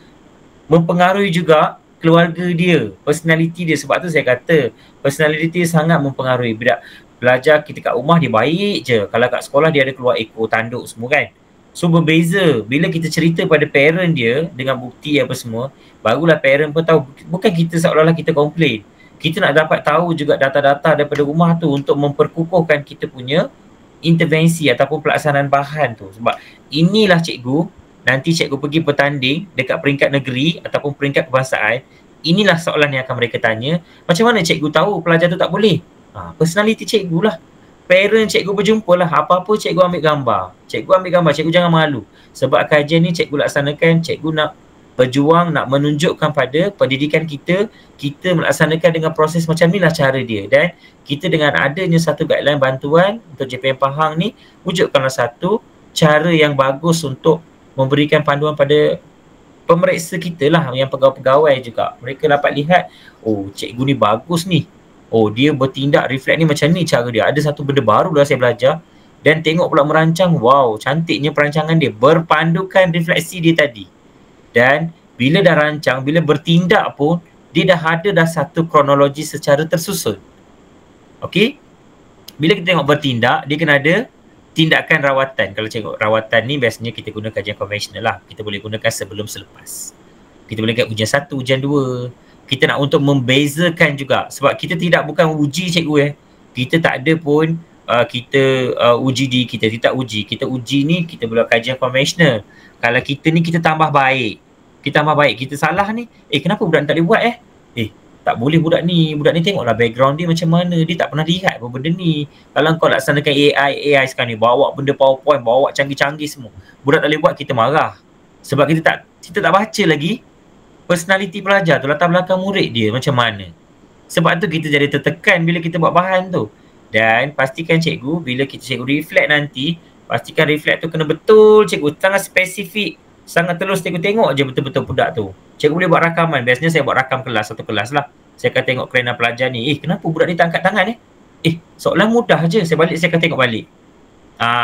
mempengaruhi juga keluarga dia, personality dia. Sebab tu saya kata personality sangat mempengaruhi. Bila belajar kita kat rumah dia baik je, kalau kat sekolah dia ada keluar ekor tanduk semua kan. So berbeza bila kita cerita pada parent dia dengan bukti apa semua, barulah parent pun tahu. Bukan kita seolah-olah kita komplain, kita nak dapat tahu juga data-data daripada rumah tu untuk memperkukuhkan kita punya intervensi ataupun pelaksanaan bahan tu. Sebab inilah cikgu, nanti cikgu pergi bertanding dekat peringkat negeri ataupun peringkat kebangsaan, inilah soalan yang akan mereka tanya. Macam mana cikgu tahu pelajar tu tak boleh? Personality cikgu lah. Parent cikgu berjumpa lah. Apa-apa cikgu ambil gambar. Cikgu ambil gambar, cikgu jangan malu. Sebab kajian ni cikgu laksanakan, cikgu nak berjuang, nak menunjukkan pada pendidikan kita, kita melaksanakan dengan proses macam ni lah cara dia. Dan kita dengan adanya satu guideline bantuan untuk JPM Pahang ni, wujudkanlah satu cara yang bagus untuk memberikan panduan pada pemeriksa kita lah, yang pegawai-pegawai juga. Mereka dapat lihat, oh cikgu ni bagus ni. Oh dia bertindak reflect ni macam ni cara dia. Ada satu benda baru dah saya belajar. Dan tengok pula merancang, wow cantiknya perancangan dia. Berpandukan refleksi dia tadi. Dan bila dah rancang, bila bertindak pun, dia dah ada dah satu kronologi secara tersusun. Okey? Bila kita tengok bertindak, dia kena ada tindakan rawatan. Kalau tengok rawatan ni biasanya kita guna kajian konvensional lah. Kita boleh gunakan sebelum selepas. Kita boleh gunakan ujian 1, ujian 2. Kita nak untuk membezakan juga. Sebab kita bukan uji cikgu Kita tak ada pun kita uji diri kita. Kita tak uji. Kita uji ni kita boleh kajian konvensional. Kalau kita ni kita tambah baik. Kita tambah baik. Kita salah ni. Kenapa budak ni tak boleh buat tak boleh budak ni. Budak ni tengoklah background dia macam mana. Dia tak pernah lihat pun benda ni. Kalau kau laksanakan AI sekarang ni, bawa benda PowerPoint, bawa canggih-canggih semua. Budak tak boleh buat, kita marah. Sebab kita tak baca lagi personality pelajar tu, latar belakang murid dia macam mana. Sebab tu kita jadi tertekan bila kita buat bahan tu. Dan pastikan cikgu, bila cikgu reflect nanti, pastikan reflect tu kena betul cikgu. Sangat spesifik, sangat terus cikgu tengok je betul-betul budak tu. Cikgu boleh buat rakaman. Biasanya saya buat rakam kelas, satu kelas lah. Saya akan tengok kerana pelajar ni, kenapa budak ni tak angkat tangan soalan mudah je. Saya akan tengok balik.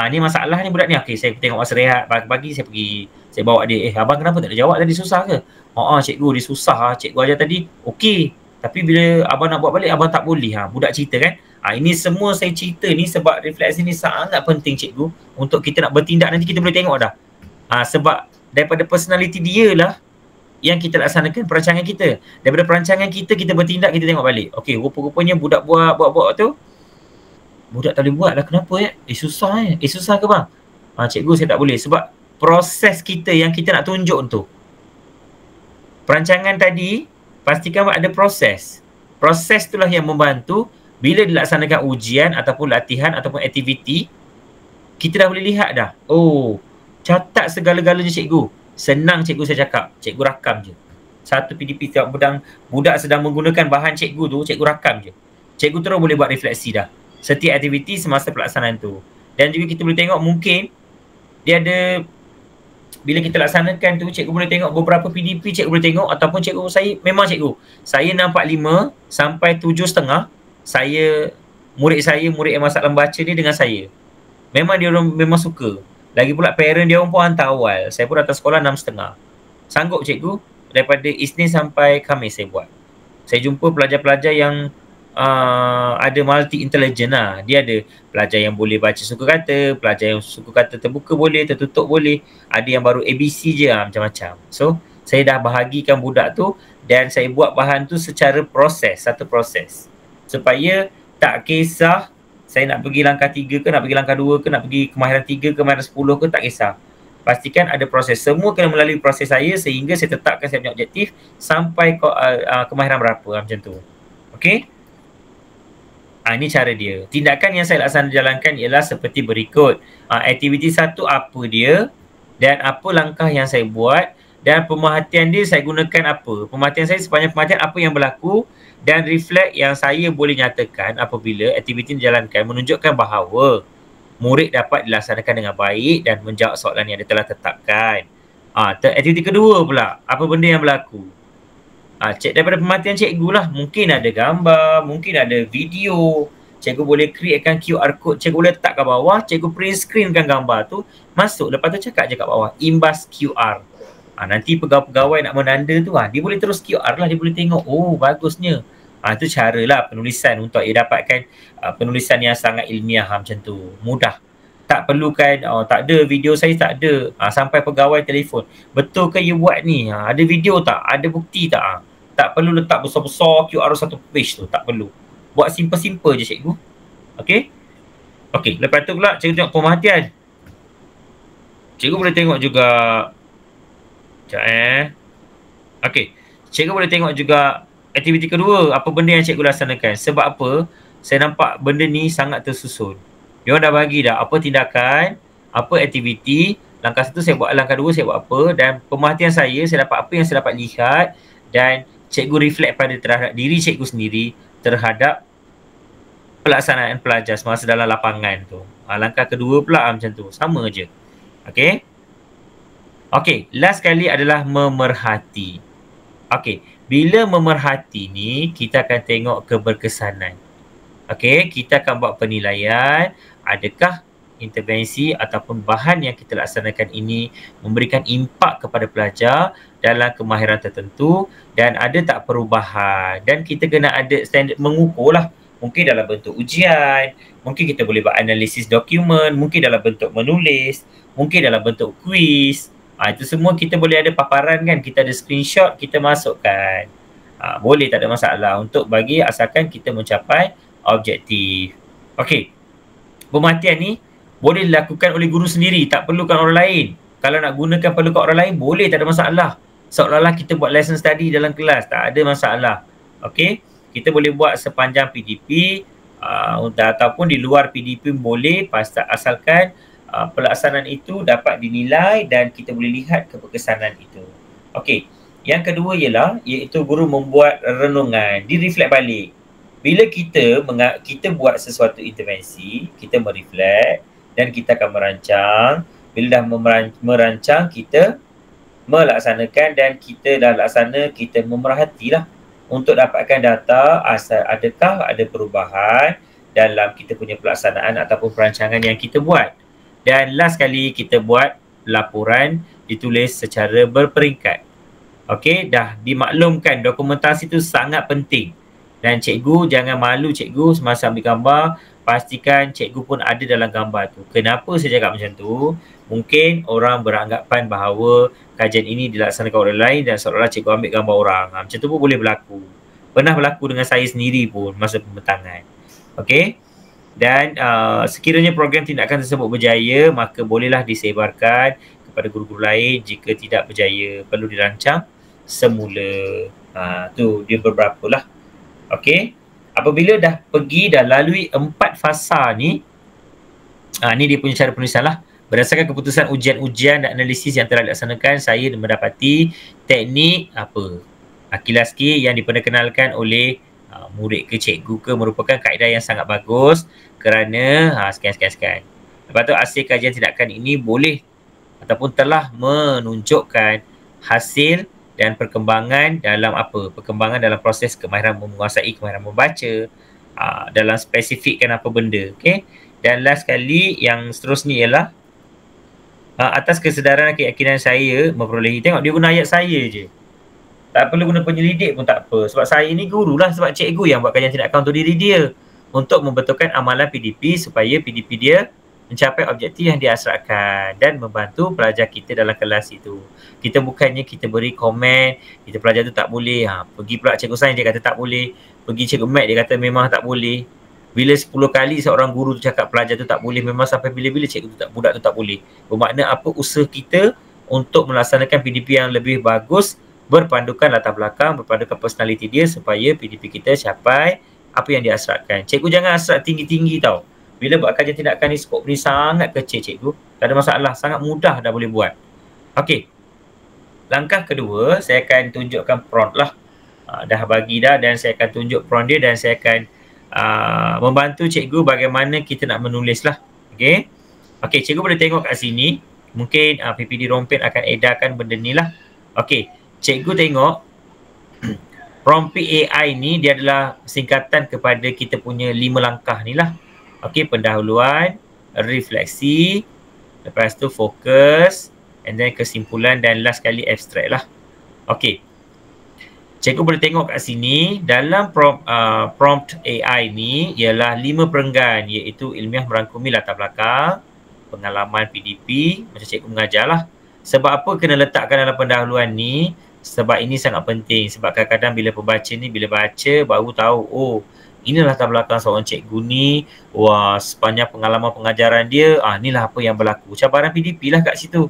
Ni masalah ni budak ni. Okey, saya tengok masa rehat pagi saya pergi, saya bawa dia, abang kenapa tak ada jawab tadi, susah ke? Cikgu dia susah, cikgu ajar tadi. Okey, tapi bila abang nak buat balik, abang tak boleh. Budak cerita kan. Ini semua saya cerita ni sebab refleksi ni sangat penting cikgu. Untuk kita nak bertindak nanti kita boleh tengok dah. Sebab daripada personality dia lah yang kita laksanakan perancangan kita. Daripada perancangan kita bertindak, kita tengok balik. Okey, rupa-rupanya budak buat tu, budak tak boleh buat lah. Kenapa susah susah ke bang? Cikgu saya tak boleh. Sebab proses kita yang kita nak tunjuk tu. Perancangan tadi, pastikan ada proses. Proses itulah yang membantu bila dilaksanakan ujian ataupun latihan ataupun aktiviti, kita dah boleh lihat dah. Catat segala-galanya cikgu. Senang cikgu saya cakap. Cikgu rakam je. Satu PDP tiap budak sedang menggunakan bahan cikgu tu, cikgu rakam je. Cikgu terus boleh buat refleksi dah. Setiap aktiviti semasa pelaksanaan tu. Dan juga kita boleh tengok mungkin dia ada, bila kita laksanakan tu, cikgu boleh tengok beberapa PDP, cikgu boleh tengok ataupun cikgu saya nampak 5 sampai 7.5. Murid yang masak membaca ni dengan saya. Memang dia orang memang suka. Lagi pula parent dia orang pun hantar awal. Saya pun datang sekolah 6.5. Sanggup cikgu, daripada Isnin sampai Khamis saya buat. Saya jumpa pelajar-pelajar yang ada multi intelligent lah. Dia ada pelajar yang boleh baca suku kata, pelajar yang suku kata terbuka boleh, tertutup boleh, ada yang baru ABC je macam-macam. So saya dah bahagikan budak tu dan saya buat bahan tu secara proses, satu proses, supaya tak kisah saya nak pergi langkah 3 ke, nak pergi langkah 2 ke, nak pergi kemahiran 3 ke, kemahiran 10 ke, tak kisah. Pastikan ada proses. Semua kena melalui proses saya sehingga saya tetapkan saya punya objektif sampai kemahiran berapa macam tu. Okey? Ini cara dia. Tindakan yang saya jalankan ialah seperti berikut. Aktiviti 1 apa dia dan apa langkah yang saya buat, dan pemerhatian dia saya gunakan apa. Pemerhatian saya sepanjang pemerhatian apa yang berlaku, dan reflect yang saya boleh nyatakan apabila aktiviti dijalankan menunjukkan bahawa murid dapat dilaksanakan dengan baik dan menjawab soalan yang dia telah tetapkan. Aktiviti kedua pula, apa benda yang berlaku. Cek daripada pemerhatian cikgu lah. Mungkin ada gambar, mungkin ada video. Cikgu boleh createkan QR code, cikgu boleh letak kat bawah, cikgu print screenkan gambar tu, masuk, lepas tu cakap je kat bawah, imbas QR. Nanti pegawai-pegawai nak menanda tu, dia boleh terus QR lah, dia boleh tengok, oh bagusnya. Itu cara lah penulisan untuk ia dapatkan penulisan yang sangat ilmiah macam tu. Mudah. Tak perlukan, tak ada, video saya tak ada. Sampai pegawai telefon. Betul ke you buat ni? Ada video tak? Ada bukti tak? Tak perlu letak besar-besar QR satu page tu. Tak perlu. Buat simple-simple je cikgu. Okey? Okey, lepas tu pula cikgu tengok pemerhatian. Cikgu boleh tengok juga. Sekejap Okey, cikgu boleh tengok juga aktiviti kedua, apa benda yang cikgu laksanakan. Sebab apa? Saya nampak benda ni sangat tersusun. Diorang dah bagi dah apa tindakan, apa aktiviti, langkah satu saya buat, langkah dua saya buat apa, dan pemerhatian saya dapat apa yang saya dapat lihat, dan cikgu reflect pada terhadap diri cikgu sendiri terhadap pelaksanaan pelajar semasa dalam lapangan tu. Langkah kedua pula macam tu, sama je. Okey. Okey, last kali adalah memerhati. Okey, bila memerhati ni, kita akan tengok keberkesanan. Okey, kita akan buat penilaian, adakah intervensi ataupun bahan yang kita laksanakan ini memberikan impak kepada pelajar dalam kemahiran tertentu dan ada tak perubahan. Dan kita kena ada standard mengukur lah. Mungkin dalam bentuk ujian, mungkin kita boleh buat analisis dokumen, mungkin dalam bentuk menulis, mungkin dalam bentuk kuis. Itu semua kita boleh ada paparan kan, kita ada screenshot, kita masukkan. Boleh, tak ada masalah untuk bagi asalkan kita mencapai objektif. Okey. Pemerhatian ni boleh dilakukan oleh guru sendiri, tak perlukan orang lain. Kalau nak gunakan perlukan orang lain, boleh, tak ada masalah. Seolah-olah kita buat lesson study dalam kelas, tak ada masalah. Okey. Kita boleh buat sepanjang PDP ataupun di luar PDP boleh, asalkan pelaksanaan itu dapat dinilai dan kita boleh lihat keberkesanan itu. Okey. Yang kedua ialah iaitu guru membuat renungan, direflect balik. Bila kita buat sesuatu intervensi, kita mereflect dan kita akan merancang. Bila dah merancang, kita melaksanakan dan kita dah laksana, kita memerhatilah untuk dapatkan data adakah ada perubahan dalam kita punya pelaksanaan ataupun perancangan yang kita buat. Dan last kali kita buat laporan ditulis secara berperingkat. Okey, dah dimaklumkan dokumentasi itu sangat penting. Dan cikgu jangan malu cikgu semasa ambil gambar, pastikan cikgu pun ada dalam gambar tu. Kenapa saya cakap macam tu? Mungkin orang beranggapan bahawa kajian ini dilaksanakan oleh lain dan seolah-olah cikgu ambil gambar orang. Macam tu pun boleh berlaku. Pernah berlaku dengan saya sendiri pun masa pembentangan. Okey. Dan sekiranya program tindakan tersebut berjaya, maka bolehlah disebarkan kepada guru-guru lain. Jika tidak berjaya, perlu dirancang semula. Tu dia beberapa lah. Okey. Apabila dah lalui 4 fasa ni, ni dia punya cara penulisan lah. Berdasarkan keputusan ujian-ujian dan analisis yang telah dilaksanakan, saya mendapati teknik Akilaski yang diperkenalkan oleh murid ke cikgu ke merupakan kaedah yang sangat bagus kerana sekian. Lepas tu hasil kajian tindakan ini boleh ataupun telah menunjukkan hasil dan perkembangan dalam perkembangan dalam proses kemahiran menguasai kemahiran membaca, dalam spesifikkan apa benda. Okay? Dan last kali yang seterusnya ialah atas kesedaran keyakinan saya memperolehi. Tengok dia guna ayat saya je. Tak perlu guna penyelidik pun tak apa. Sebab saya ni guru lah, sebab cikgu yang buat kajian tindakan untuk diri dia. Untuk membetulkan amalan PDP supaya PDP dia mencapai objektif yang diasratkan dan membantu pelajar kita dalam kelas itu. Kita bukannya kita beri komen, kita pelajar tu tak boleh. Pergi pula cikgu sains dia kata tak boleh. Pergi cikgu mat dia kata memang tak boleh. Bila 10 kali seorang guru tu cakap pelajar tu tak boleh, memang sampai bila-bila cikgu tu budak tu tak boleh. Bermakna apa usaha kita untuk melaksanakan PDP yang lebih bagus, berpandukan latar belakang, berpandukan personaliti dia supaya PDP kita capai apa yang diasratkan. Cikgu jangan asrat tinggi-tinggi tau. Bila buat kajian tindakan ni, skop ni sangat kecil cikgu. Tak ada masalah, sangat mudah dah boleh buat. Okey. Langkah kedua, saya akan tunjukkan prompt lah. Dah bagi dah dan saya akan tunjuk prompt dia dan saya akan membantu cikgu bagaimana kita nak menulis lah. Okey. Okey, cikgu boleh tengok kat sini. Mungkin PPD Rompin akan edarkan benda ni lah. Okey. Cikgu tengok prompt AI ni dia adalah singkatan kepada kita punya 5 langkah ni lah. Okey, pendahuluan, refleksi, lepas tu fokus, and then kesimpulan, dan last kali abstract lah. Okey. Cikgu boleh tengok kat sini dalam prompt AI ni ialah 5 perenggan, iaitu ilmiah merangkumi latar belakang, pengalaman PDP, macam cikgu mengajar lah. Sebab apa kena letakkan dalam pendahuluan ni? Sebab ini sangat penting. Sebab kadang-kadang bila pembaca ni, bila baca baru tahu, oh inilah latar belakang seorang cikgu ni, wah sepanjang pengalaman pengajaran dia, inilah apa yang berlaku. Cabaran PDP lah kat situ.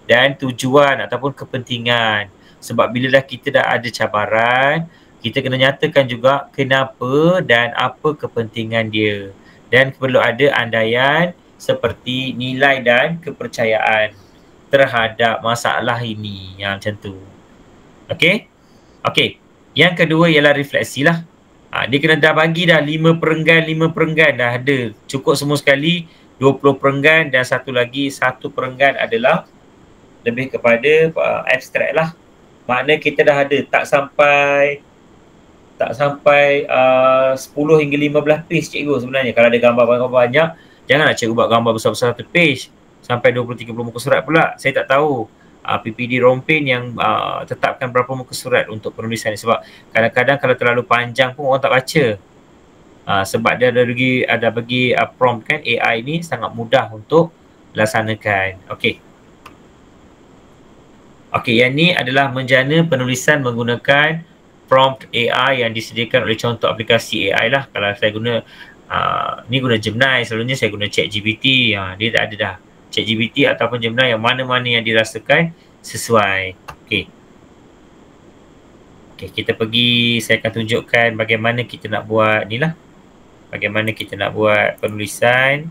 Dan tujuan ataupun kepentingan. Sebab bila dah kita dah ada cabaran, kita kena nyatakan juga kenapa dan apa kepentingan dia. Dan perlu ada andaian seperti nilai dan kepercayaan terhadap masalah ini, yang macam tu. Okey? Okey. Yang kedua ialah refleksi lah. Dia kena dah bagi dah 5 perenggan dah ada. Cukup semua sekali 20 perenggan, dan satu lagi 1 perenggan adalah lebih kepada abstrak lah. Makna kita dah ada tak sampai 10 hingga 15 page cikgu sebenarnya. Kalau ada gambar banyak, janganlah cikgu buat gambar besar-besar 1 page sampai 20-30 muka surat pula. Saya tak tahu PPD Rompin yang tetapkan berapa muka surat untuk penulisan ni. Sebab kadang-kadang kalau terlalu panjang pun orang tak baca. Sebab dia ada bagi prompt kan, AI ni sangat mudah untuk laksanakan. Okey. Okey, yang ni adalah menjana penulisan menggunakan prompt AI yang disediakan oleh contoh aplikasi AI lah. Kalau saya guna, ni guna Gemini, selalunya saya guna ChatGPT. Dia tak ada dah. ChatGPT ataupun Gemini yang mana-mana yang dirasakan sesuai. Okey. Okey, kita pergi, saya akan tunjukkan bagaimana kita nak buat ni lah. Bagaimana kita nak buat penulisan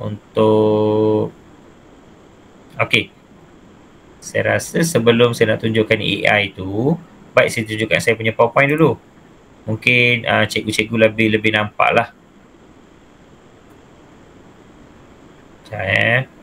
untuk... Okey. Saya rasa sebelum saya nak tunjukkan AI tu, baik saya tunjukkan saya punya PowerPoint dulu. Mungkin cikgu-cikgu lebih nampak lah. Sekejap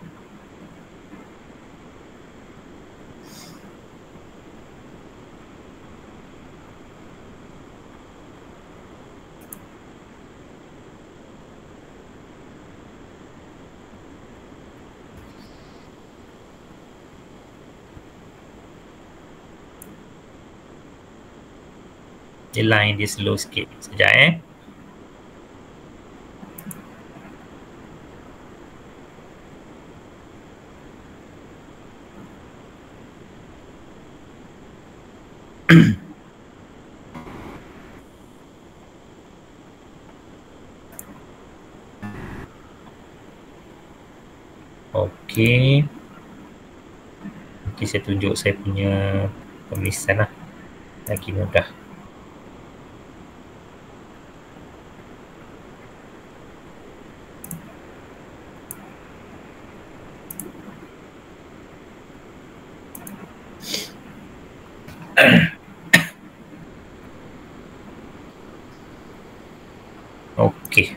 Dia line dia slow sikit. Sekejap Okey. Nanti saya tunjuk saya punya penulisan lah. Lagi mudah. Okey.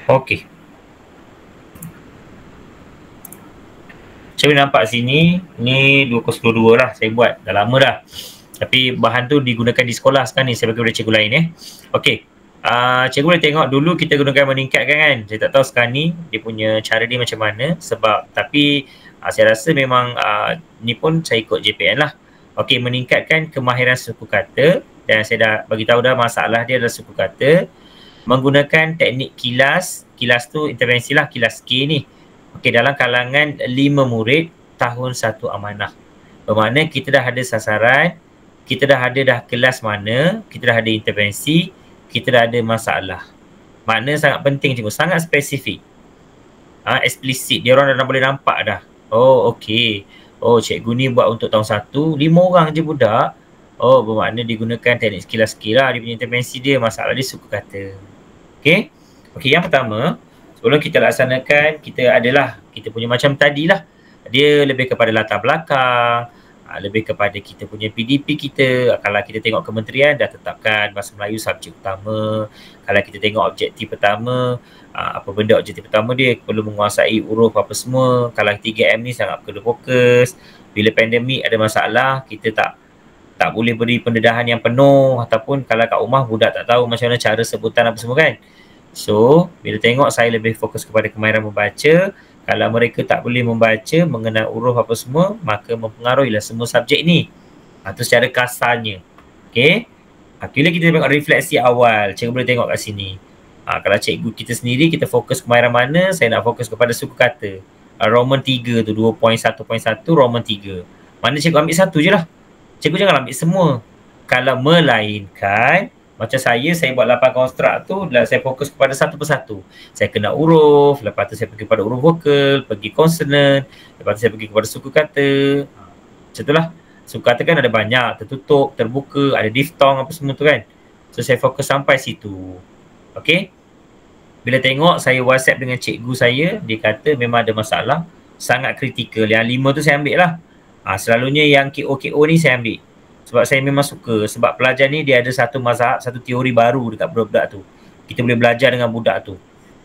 Okey. Saya nampak sini, ni 2022 lah saya buat. Dah lama dah. Tapi bahan tu digunakan di sekolah sekarang ni. Saya bagi kepada cikgu lain Okey. Cikgu boleh tengok dulu kita gunakan meningkatkan kan. Saya tak tahu sekarang ni dia punya cara dia macam mana. Sebab tapi saya rasa memang ni pun saya ikut JPN lah. Okey, meningkatkan kemahiran suku kata. Dan saya dah bagi tahu dah masalah dia adalah suku kata. Menggunakan teknik kilas. Kilas tu intervensi lah, kilas K ni. Okey, dalam kalangan 5 murid tahun 1 amanah. Bermakna kita dah ada sasaran, kita dah ada kelas mana, kita dah ada intervensi, kita dah ada masalah. Makna sangat penting cikgu, sangat spesifik. Eksplisit, dia orang dah boleh nampak dah. Oh, okey. Oh, cikgu ni buat untuk tahun 1, 5 orang je budak. Oh, bermakna digunakan teknik kilas K lah, dia punya intervensi dia, masalah dia suku kata. Okey. Okey, yang pertama, sebelum kita laksanakan, kita punya macam tadilah. Dia lebih kepada latar belakang, lebih kepada kita punya PDP kita. Kalau kita tengok kementerian dah tetapkan bahasa Melayu subjek utama. Kalau kita tengok objektif pertama, apa benda objektif pertama dia, perlu menguasai huruf apa semua. Kalau 3M ni sangat perlu fokus. Bila pandemik ada masalah, kita tak tak boleh beri pendedahan yang penuh, ataupun kalau kat rumah budak tak tahu macam mana cara sebutan apa semua kan. So, bila tengok saya lebih fokus kepada kemahiran membaca. Kalau mereka tak boleh membaca, mengenal huruf apa semua, maka mempengaruhilah semua subjek ni. Itu secara kasarnya. Okay. Bila kita tengok refleksi awal, cikgu boleh tengok kat sini. Kalau cikgu kita sendiri, kita fokus kemahiran mana, saya nak fokus kepada suku kata. Roman 3 tu, 2.1.1, Roman 3. Mana cikgu ambil satu je lah. Cikgu jangan ambil semua. Kalau melainkan, macam saya buat 8 konstruk tu, saya fokus kepada satu persatu. Saya kena huruf, lepas tu saya pergi kepada huruf vokal, pergi konsonan, lepas tu saya pergi kepada suku kata. Macam tu lah. Suku kata kan ada banyak, tertutup, terbuka, ada diftong apa semua tu kan. So saya fokus sampai situ. Okay. Bila tengok saya WhatsApp dengan cikgu saya, dia kata memang ada masalah, sangat kritikal. Yang 5 tu saya ambil lah. Selalunya yang KO ni saya ambil. Sebab saya memang suka. Sebab pelajar ni dia ada satu mazhab, satu teori baru dekat budak-budak tu. Kita boleh belajar dengan budak tu.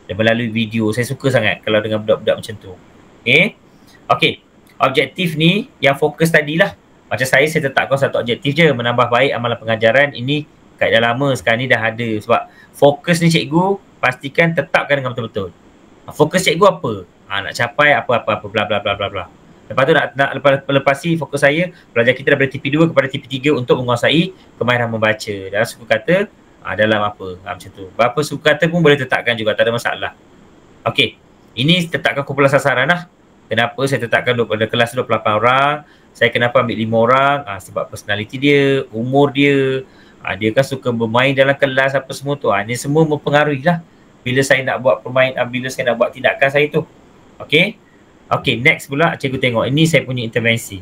Dan melalui video. Saya suka sangat kalau dengan budak-budak macam tu. Okay. Objektif ni yang fokus tadilah. Macam saya tetapkan satu objektif je. Menambah baik amalan pengajaran. Ini kaedah lama, sekarang ni dah ada. Sebab fokus ni cikgu, pastikan tetapkan dengan betul-betul. Fokus cikgu apa? Nak capai apa-apa, bla bla bla bla bla. Lepas tu nak lepasi fokus saya, pelajar kita daripada TP2 kepada TP3 untuk menguasai kemahiran membaca. Dalam suku kata, dalam apa? Macam tu. Berapa suku kata pun boleh tetapkan juga, tak ada masalah. Okey. Ini tetapkan kumpulan sasaran lah. Kenapa saya tetapkan pada kelas 28 orang? Saya kenapa ambil 5 orang? Sebab personality dia, umur dia, dia kan suka bermain dalam kelas apa semua tu. Ini semua mempengaruhi lah bila saya nak buat bila saya nak buat tindakan saya tu. Okey. Okey, next pula cikgu tengok. Ini saya punya intervensi.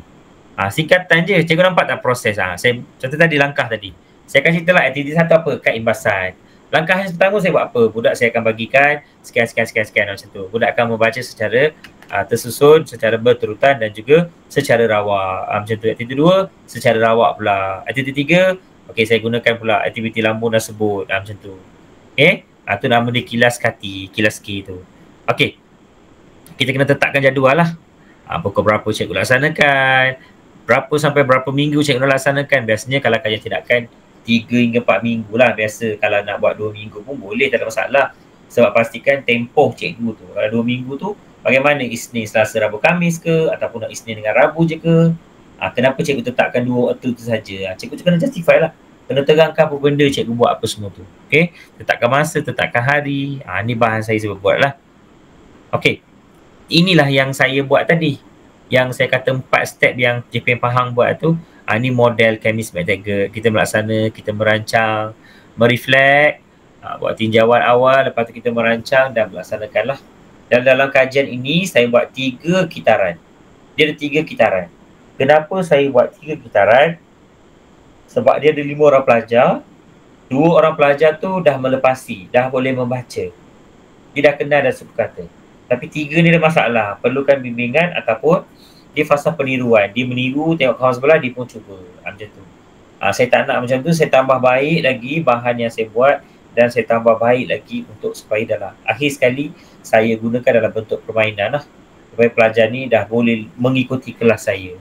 Singkatan je. Cikgu nampak tak proses? Saya contoh tadi langkah tadi. Saya akan cerita lah aktiviti satu apa? Kad imbasan. Langkah yang pertama saya buat apa? Budak saya akan bagikan sekian macam tu. Budak akan membaca secara tersusun, secara berterutan dan juga secara rawak. Macam tu. Aktiviti 2, secara rawak pula. Aktiviti 3, okey, saya gunakan pula aktiviti lambung dan sebut. Macam tu. Okey? Itu nama dia kilas kati, kilas ki tu. Okey. Kita kena tetapkan jadual lah. Pukul berapa cikgu laksanakan, berapa sampai berapa minggu cikgu laksanakan. Biasanya kalau kajian tindakan 3 hingga 4 minggu lah biasa. Kalau nak buat 2 minggu pun boleh, tak ada masalah. Sebab pastikan tempoh cikgu tu. Kalau 2 minggu tu, bagaimana Isnin, Selasa, Rabu, Khamis ke, ataupun nak Isnin dengan Rabu je ke. Kenapa cikgu tetapkan 2 waktu tu saja? Cikgu tu kena justify lah. Kena terangkan apa benda cikgu buat apa semua tu. Okay? Tetapkan masa, tetapkan hari. Ni bahan saya sebab buat lah. Okay. Inilah yang saya buat tadi. Yang saya kata 4 step yang JPM Pahang buat tu. Ini model Chemist Method. Kita melaksana, kita merancang, mereflect, buat tinjauan awal, lepas tu kita merancang dan melaksanakan lah. Dan dalam kajian ini saya buat 3 kitaran. Dia ada 3 kitaran. Kenapa saya buat 3 kitaran? Sebab dia ada 5 orang pelajar. 2 orang pelajar tu dah melepasi, dah boleh membaca. Dia dah kenal dah suku kata. Tapi 3 ni ada masalah, perlukan bimbingan ataupun dia fasa peniruan. Dia meniru, tengok kawan sebelah, dia pun cuba. Macam tu. Saya tak nak macam tu, saya tambah baik lagi bahan yang saya buat dan saya tambah baik lagi untuk supaya dalam akhir sekali saya gunakan dalam bentuk permainan lah. Supaya pelajar ni dah boleh mengikuti kelas saya.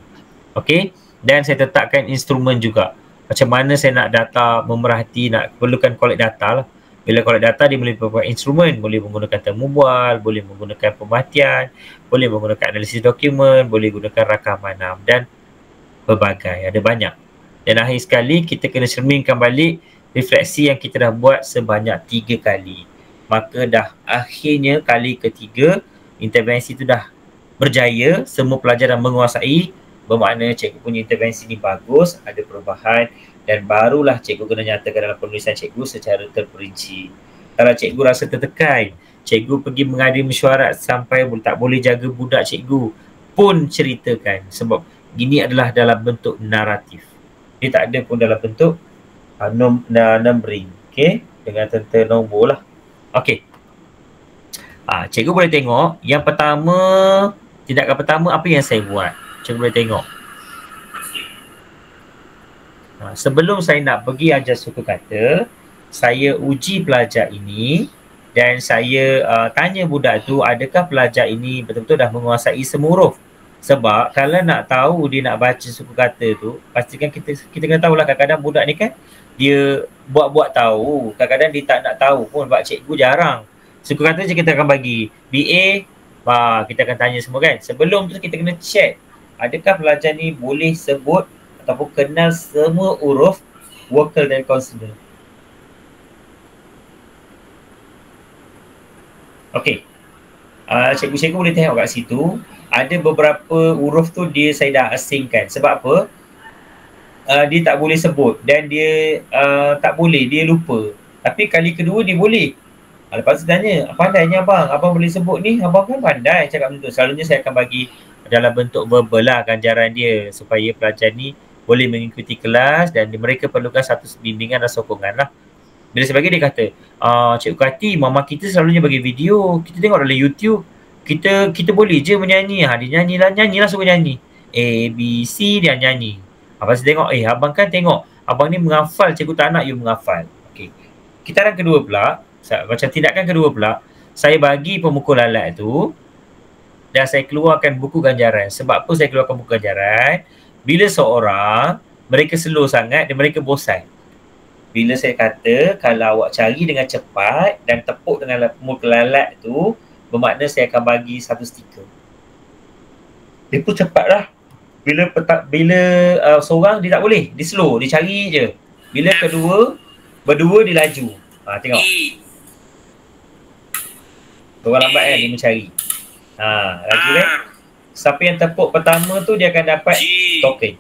Okey? Dan saya tetapkan instrumen juga. Macam mana saya nak data, memerhati, nak perlukan collect data lah. Bila collect data, dia boleh membuat instrumen, boleh menggunakan temu bual, boleh menggunakan pemerhatian, boleh menggunakan analisis dokumen, boleh gunakan rakaman dan pelbagai, ada banyak. Dan akhir sekali, kita kena cerminkan balik refleksi yang kita dah buat sebanyak 3 kali. Maka dah akhirnya kali ketiga, intervensi tu dah berjaya, semua pelajar dah menguasai, bermakna cikgu punya intervensi ni bagus, ada perubahan. Dan barulah cikgu kena nyatakan dalam penulisan cikgu secara terperinci. Kalau cikgu rasa tertekan, cikgu pergi mengadu mesyuarat sampai tak boleh jaga budak cikgu, pun ceritakan. Sebab ini adalah dalam bentuk naratif. Dia tak ada pun dalam bentuk numbering. Okay? Dengan tentera nombor lah. Okay. Cikgu boleh tengok. Yang pertama, tindakan pertama apa yang saya buat. Cikgu boleh tengok. Sebelum saya nak pergi ajar suku kata, saya uji pelajar ini dan saya tanya budak tu, adakah pelajar ini betul-betul dah menguasai semua huruf? Sebab kalau nak tahu dia nak baca suku kata tu, pastikan kita kena tahulah kadang-kadang budak ni kan dia buat-buat tahu. Kadang-kadang dia tak nak tahu pun sebab cikgu jarang. Suku kata je kita akan bagi. BA, kita akan tanya semua kan. Sebelum tu kita kena check adakah pelajar ni boleh sebut ataupun kenal semua huruf vokal dan konsonant. Okey. Cikgu-cikgu boleh tengok kat situ. Ada beberapa huruf tu saya dah asingkan. Sebab apa? Dia tak boleh sebut dan dia tak boleh, dia lupa. Tapi kali kedua dia boleh. Lepas tu tanya, pandainya abang boleh sebut ni? Abang kan pandai cakap macam tu. Selalunya saya akan bagi dalam bentuk verbal lah ganjaran dia supaya pelajar ni boleh mengikuti kelas dan mereka perlukan satu bimbingan dan sokongan lah. Bila saya bagi dia kata, Cikgu Kati, mama kita selalunya bagi video, kita tengok dalam YouTube, kita boleh je menyanyi. Dia nyanyilah suruh nyanyi. A, B, C dia nyanyi. Lepas tu tengok, abang kan tengok, abang ni menghafal, cikgu tak nak you menghafal. Okey. Kitaran kedua pula, macam tindakan kedua pula, saya bagi pemukul alat tu dan saya keluarkan buku ganjaran. Sebab apa saya keluarkan buku ganjaran? Bila seorang, mereka slow sangat dan mereka bosan. Bila saya kata, kalau awak cari dengan cepat dan tepuk dengan pemukul alat tu, bermakna saya akan bagi satu stiker. Dia pun cepat lah. Bila seorang dia tak boleh, dia slow, dia cari je. Bila berdua dia laju. Tengok. Orang lambat kan dia mencari. Laju kan. Siapa yang tepuk pertama tu dia akan dapat token.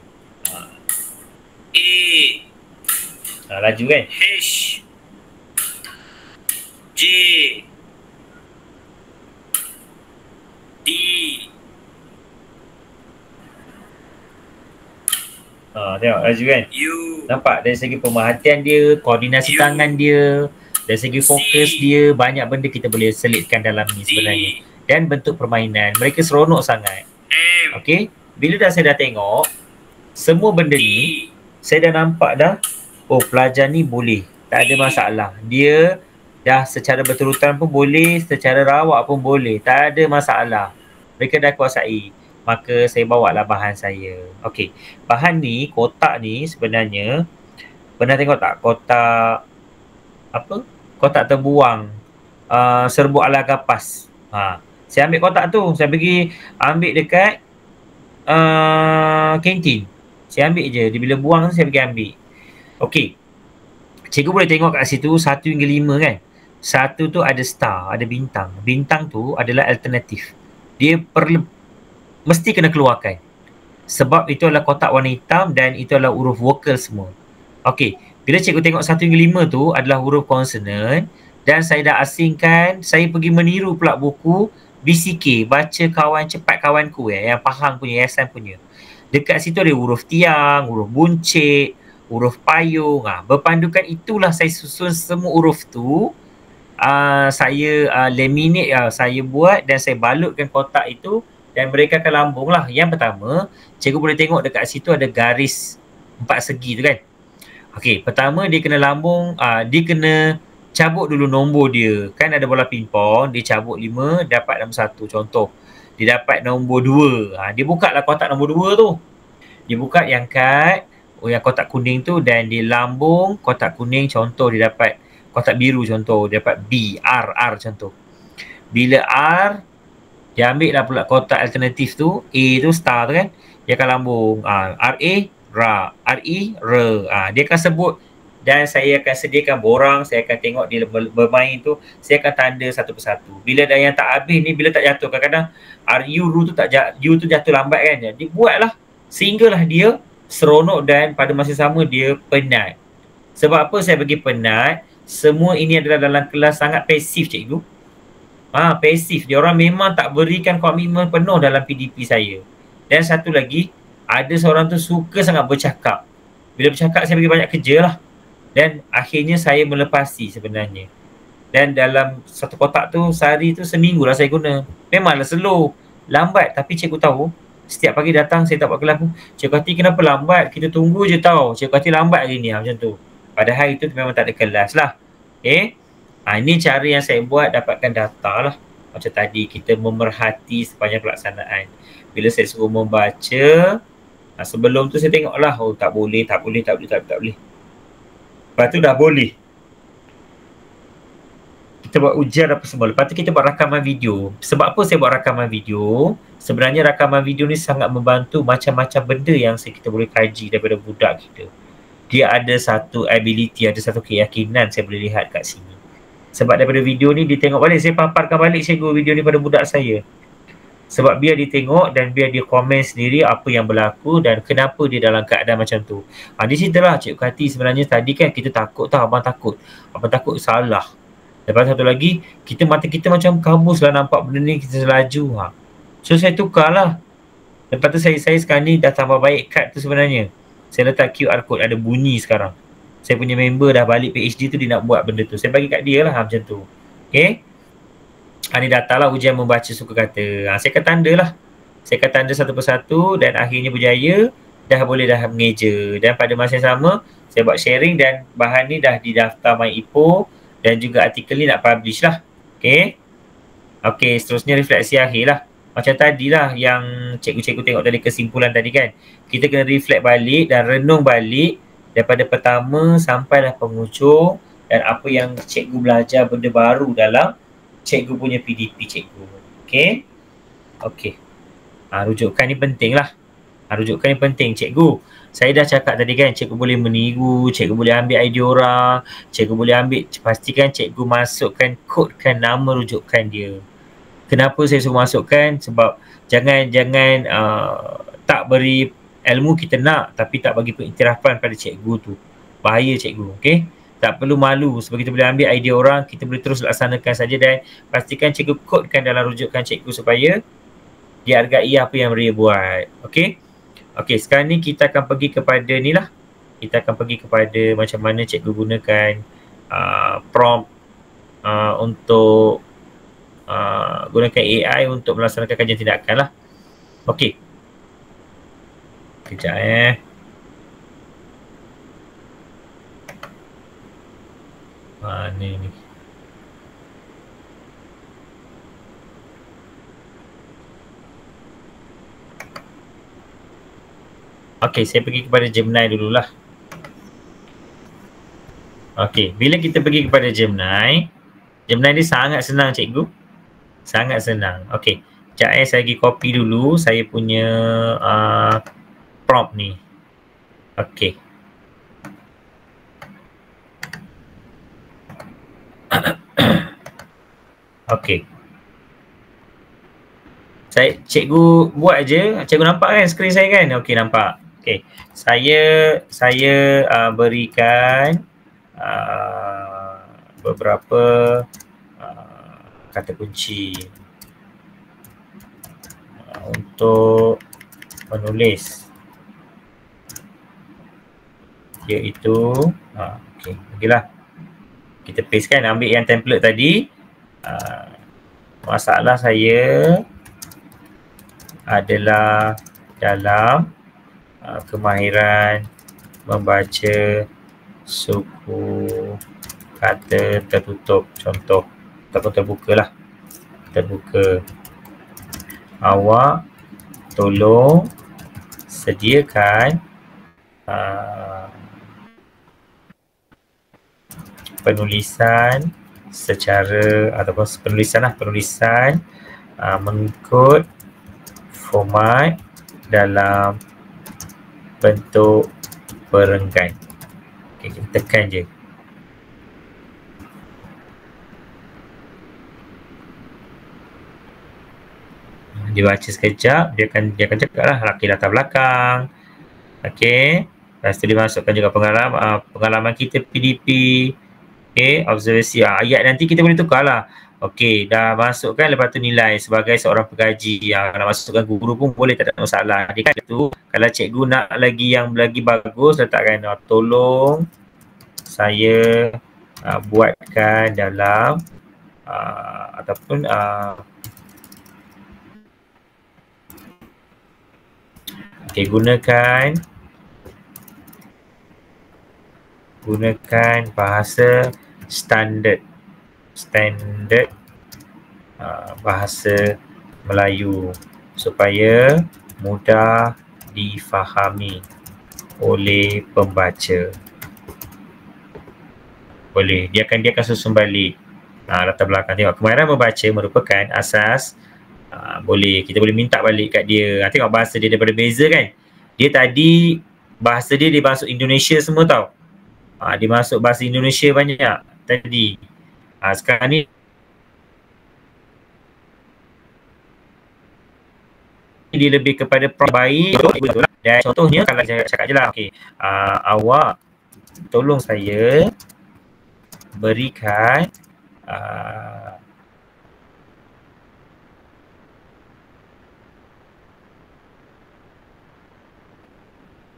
Laju kan. H J D. Tengok laju kan. Nampak dari segi pemerhatian dia, koordinasi tangan dia, dari segi fokus dia, banyak benda kita boleh selitkan dalam ni sebenarnya. Dan bentuk permainan, mereka seronok sangat. Okey, bila saya dah tengok semua benda ni, saya dah nampak dah, pelajar ni boleh, tak ada masalah. Dia dah secara berterutan pun boleh, secara rawak pun boleh, tak ada masalah. Mereka dah kuasai. Maka saya bawa lah bahan saya. Okey, bahan ni, kotak ni sebenarnya, pernah tengok tak kotak apa? Kotak terbuang serbuk ala kapas. Saya ambil kotak tu, saya pergi ambil dekat kantin. Saya ambil je, dia bila buang tu saya pergi ambil. Okey, cikgu boleh tengok kat situ 1 hingga 5 kan. 1 tu ada star, ada bintang. Bintang tu adalah alternatif. Dia mesti kena keluarkan. Sebab itu adalah kotak warna hitam dan itu adalah huruf vokal semua. Okey, bila cikgu tengok 1 hingga 5 tu adalah huruf konsonan dan saya dah asingkan, saya pergi meniru pula buku BCK, baca kawan cepat kawanku yang Pahang punya, Yayasan punya. Dekat situ ada huruf tiang, huruf buncit, huruf payung. Berpandukan itulah saya susun semua huruf tu. Saya laminate, saya buat dan saya balutkan kotak itu dan mereka akan lambung lah. Yang pertama, cikgu boleh tengok dekat situ ada garis 4 segi tu kan. Okey, pertama dia kena lambung, dia kena cabut dulu nombor dia. Kan ada bola pingpong, dia cabut 5, dapat nombor 1 contoh. Dia dapat nombor 2. Dia buka lah kotak nombor 2 tu. Dia buka yang yang kotak kuning tu dan dia lambung kotak kuning, contoh dia dapat kotak biru, contoh dia dapat B, R contoh. Bila R, dia ambil lah pula kotak alternatif tu, A tu star tu kan, dia akan lambung RA, Ra, RE, Ra. Dia akan sebut dan saya akan sediakan borang, saya akan tengok dia bermain tu, saya akan tanda satu persatu. Bila dah yang tak habis ni, bila tak jatuh, kadang-kadang RU tu U tu jatuh lambat kan, dia buatlah sehinggalah dia seronok dan pada masa sama dia penat. Sebab apa saya bagi penat? Semua ini adalah dalam kelas sangat pasif cikgu. Pasif. Dia orang memang tak berikan komitmen penuh dalam PDP saya. Dan satu lagi, ada seorang tu suka sangat bercakap. Bila bercakap saya bagi banyak kerja lah. Dan akhirnya saya melepasi sebenarnya. Dan dalam satu kotak tu, sehari tu seminggu lah saya guna. Memanglah slow, lambat. Tapi cikgu tahu, setiap pagi datang saya tak buat kelas pun, Cikgu Kati kenapa lambat? Kita tunggu je tau. Cikgu Kati lambat hari ni macam tu. Padahal itu memang tak ada kelas lah. Ini cara yang saya buat dapatkan data lah. Macam tadi kita memerhati sepanjang pelaksanaan. Bila saya suruh membaca, sebelum tu saya tengoklah, oh tak boleh. Lepas tu dah boleh. Kita buat ujian apa semua. Lepas tu kita buat rakaman video. Sebab apa saya buat rakaman video? Sebenarnya rakaman video ni sangat membantu macam-macam benda yang kita boleh kaji daripada budak kita. Dia ada satu ability, ada satu keyakinan saya boleh lihat kat sini. Sebab daripada video ni dia tengok balik, saya paparkan balik cikgu video ni pada budak saya. Sebab biar dia tengok dan biar dia komen sendiri apa yang berlaku dan kenapa dia dalam keadaan macam tu. Di situlah Cikgu Kati sebenarnya tadi kan kita takut tau, abang takut. Abang takut salah. Lepas satu lagi, mata kita macam kabus lah nampak benda ni kita selaju. So saya tukar lah. Lepas tu saya sekarang ni dah tambah baik kad tu sebenarnya. Saya letak QR code, ada bunyi sekarang. Saya punya member dah balik PhD tu, dia nak buat benda tu. Saya bagi kat dia lah macam tu. Okay. Ni data lah ujian membaca suka kata. Saya akan tanda lah. Saya akan tanda satu persatu dan akhirnya berjaya. Dah boleh dah mengeja. Dan pada masa yang sama, saya buat sharing dan bahan ni dah didaftar MyIPO. Dan juga artikel ni nak publish lah. Okay. Okay, seterusnya refleksi akhir lah. Macam tadi lah yang cikgu-cikgu tengok tadi kesimpulan tadi kan. Kita kena reflect balik dan renung balik daripada pertama sampai dah penghujung dan apa yang cikgu belajar benda baru dalam cikgu punya PDP cikgu. Okay. Okay. Rujukan ni penting lah. Rujukan ni penting cikgu. Saya dah cakap tadi kan, cikgu boleh meniru, cikgu boleh ambil idea orang, cikgu boleh ambil, pastikan cikgu masukkan, kodekan nama rujukan dia. Kenapa saya suruh masukkan? Sebab jangan tak beri ilmu kita nak, tapi tak bagi pengiktirafan pada cikgu tu. Bahaya cikgu, okey? Tak perlu malu sebab kita boleh ambil idea orang, kita boleh terus laksanakan saja dan pastikan cikgu kodekan dalam rujukan cikgu supaya dihargai apa yang dia buat. Okey? Okey, sekarang ni kita akan pergi kepada ni lah. Kita akan pergi kepada macam mana cikgu gunakan prompt untuk gunakan AI untuk melaksanakan kajian tindakan lah. Okey. Kejap ni. Okey, saya pergi kepada Gemini dululah. Okey, bila kita pergi kepada Gemini ni sangat senang cikgu. Sangat senang. Okey, sekejap saya pergi copy dulu saya punya prompt ni. Okey. Okey. Cikgu buat je. Cikgu nampak kan skrin saya kan? Okey, nampak. Okey. Saya berikan beberapa kata kunci untuk menulis. Iaitu okey, bagilah. Kita paste kan, ambil yang template tadi. Masalah saya adalah dalam kemahiran membaca suku kata tertutup, contoh ataupun terbuka lah, terbuka. Awak tolong sediakan penulisan secara ataupun penulisan mengikut format dalam bentuk perenggan. Okay, kita tekan je. Dia baca sekejap, dia akan cakap lah laki latar belakang. Okey. Lepas tu dia masukkan juga pengalaman kita PDP. Okey, observasi. Ayat nanti kita boleh tukar lah. Okey, dah masukkan, lepas tu nilai sebagai seorang pengkaji. Kalau masukkan guru pun boleh, tak ada masalah. Dia kata tu, kalau cikgu nak lagi yang lagi bagus, letakkan tolong saya buatkan dalam ataupun okey, gunakan bahasa standard bahasa Melayu supaya mudah difahami oleh pembaca. Boleh, dia akan susun balik latar belakang. Tengok, kemahiran membaca merupakan asas. Kita boleh minta balik kat dia. Tengok bahasa dia daripada beza kan. Dia tadi bahasa dia masuk Indonesia semua tau. Dia masuk bahasa Indonesia banyak tadi. Sekarang ni dia lebih kepada baik. Dan contohnya kalau saya cakap je lah, okey, awak tolong saya berikan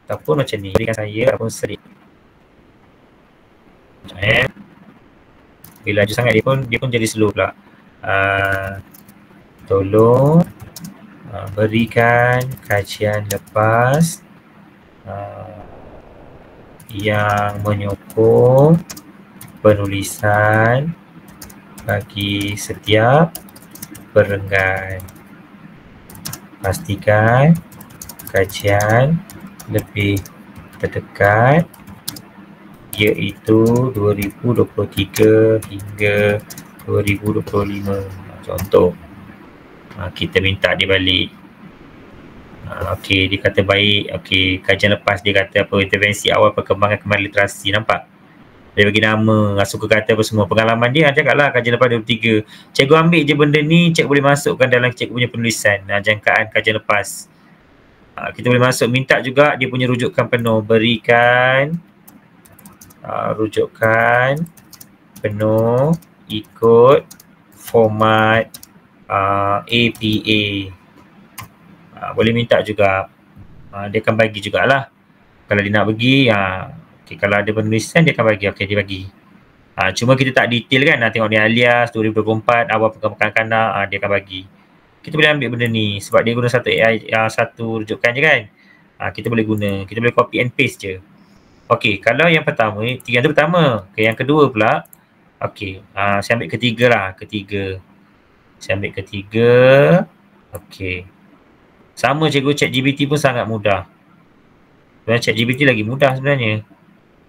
ataupun macam ni, berikan saya ataupun sedik. Bila laju sangat dia pun jadi slow pula. Tolong berikan kajian lepas yang menyokong penulisan bagi setiap perenggan. Pastikan kajian lebih terdekat iaitu 2023 hingga 2025. Contoh, kita minta dia balik. Okey, dia kata baik. Okey, kajian lepas dia kata apa, intervensi awal perkembangan kemahiran literasi. Nampak? Dia bagi nama, suka kata apa semua. Pengalaman dia, cakaplah kajian lepas 23. Cikgu ambil je benda ni, cikgu boleh masukkan dalam cikgu punya penulisan. Jangkaan kajian lepas. Kita boleh masuk, minta juga dia punya rujukan penuh. Berikan rujukan penuh ikut format APA. Boleh minta juga. Dia akan bagi jugalah. Kalau dia nak bagi, okay, kalau ada penulisan dia akan bagi. Okey, dia bagi. Cuma kita tak detail kan. Tengok ni alias 2024 awal perkembangan kanak, dia akan bagi. Kita boleh ambil benda ni sebab dia guna satu AI, satu rujukan je kan. Kita boleh guna. Kita boleh copy and paste je. Okey, kalau yang pertama, yang tu pertama. Okay, yang kedua pula. Okey, saya ambil ketiga lah. Saya ambil ketiga. Okey. Sama cikgu, ChatGPT pun sangat mudah. Sebenarnya ChatGPT lagi mudah sebenarnya.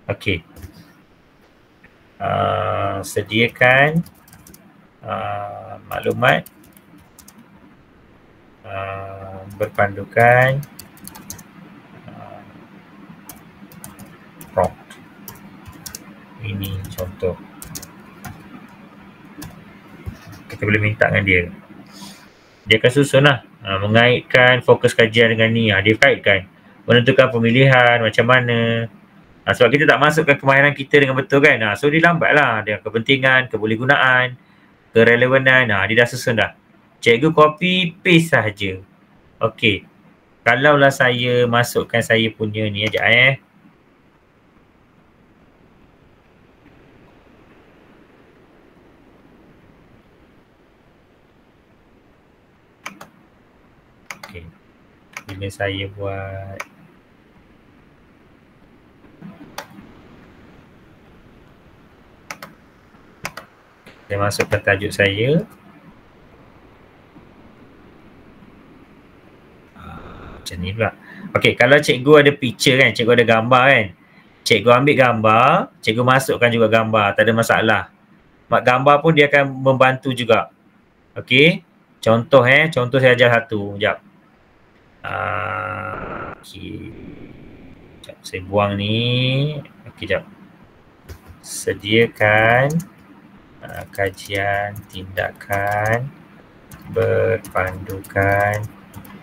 Okey. Sediakan maklumat berpandukan prompt. Ini contoh. Kita boleh minta dengan dia. Dia akan susun lah. Mengaitkan fokus kajian dengan ni. Dia kaitkan. Menentukan pemilihan macam mana. Sebab kita tak masukkan kemahiran kita dengan betul kan. So dia lambat lah. Dia kepentingan, kebolehgunaan, kerelevanan. Dia dah susun dah. Cikgu copy paste sahaja. Okey. Kalaulah saya masukkan saya punya ni sekejap Okey. Bila saya buat saya masukkan tajuk saya. Macam ni pula. Okey, kalau cikgu ada picture kan, cikgu ada gambar kan. Cikgu ambil gambar, cikgu masukkan juga gambar, tak ada masalah. Gambar pun dia akan membantu juga. Okey. Contoh contoh saya ajar satu. Sekejap. Okey. Sekejap, saya buang ni. Okey, sekejap. Sediakan kajian tindakan berpandukan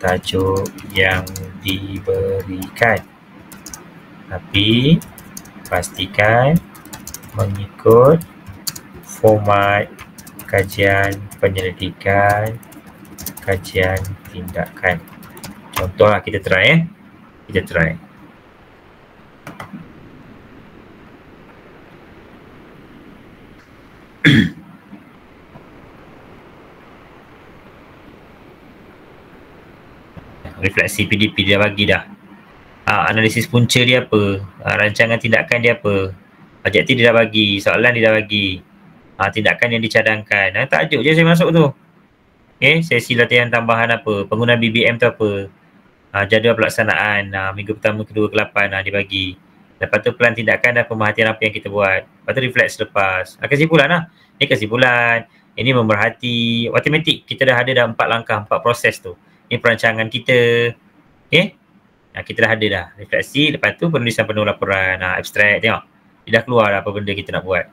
tajuk yang diberikan, tapi pastikan mengikut format kajian penyelidikan, kajian tindakan. Contohlah kita try kita try. Refleksi PDP dia bagi dah. Analisis punca dia apa, rancangan tindakan dia apa, objektif dia dah bagi, soalan dia dah bagi, tindakan yang dicadangkan. Tajuk je saya masuk tu. Okay, sesi latihan tambahan apa, penggunaan BBM tu apa, jadual pelaksanaan, minggu pertama, kedua, ke-8 dibagi. Lepas tu pelan tindakan dan pemerhatian apa yang kita buat. Lepas tu reflect selepas. Kesimpulan lah. Ini kesimpulan. Ini memerhati. Automatik kita dah ada dah 4 langkah, 4 proses tu. Ini perancangan kita. Okay. Kita dah ada dah. Refleksi. Lepas tu penulisan penuh laporan. Abstract. Tengok. Dia dah keluar dah apa benda kita nak buat.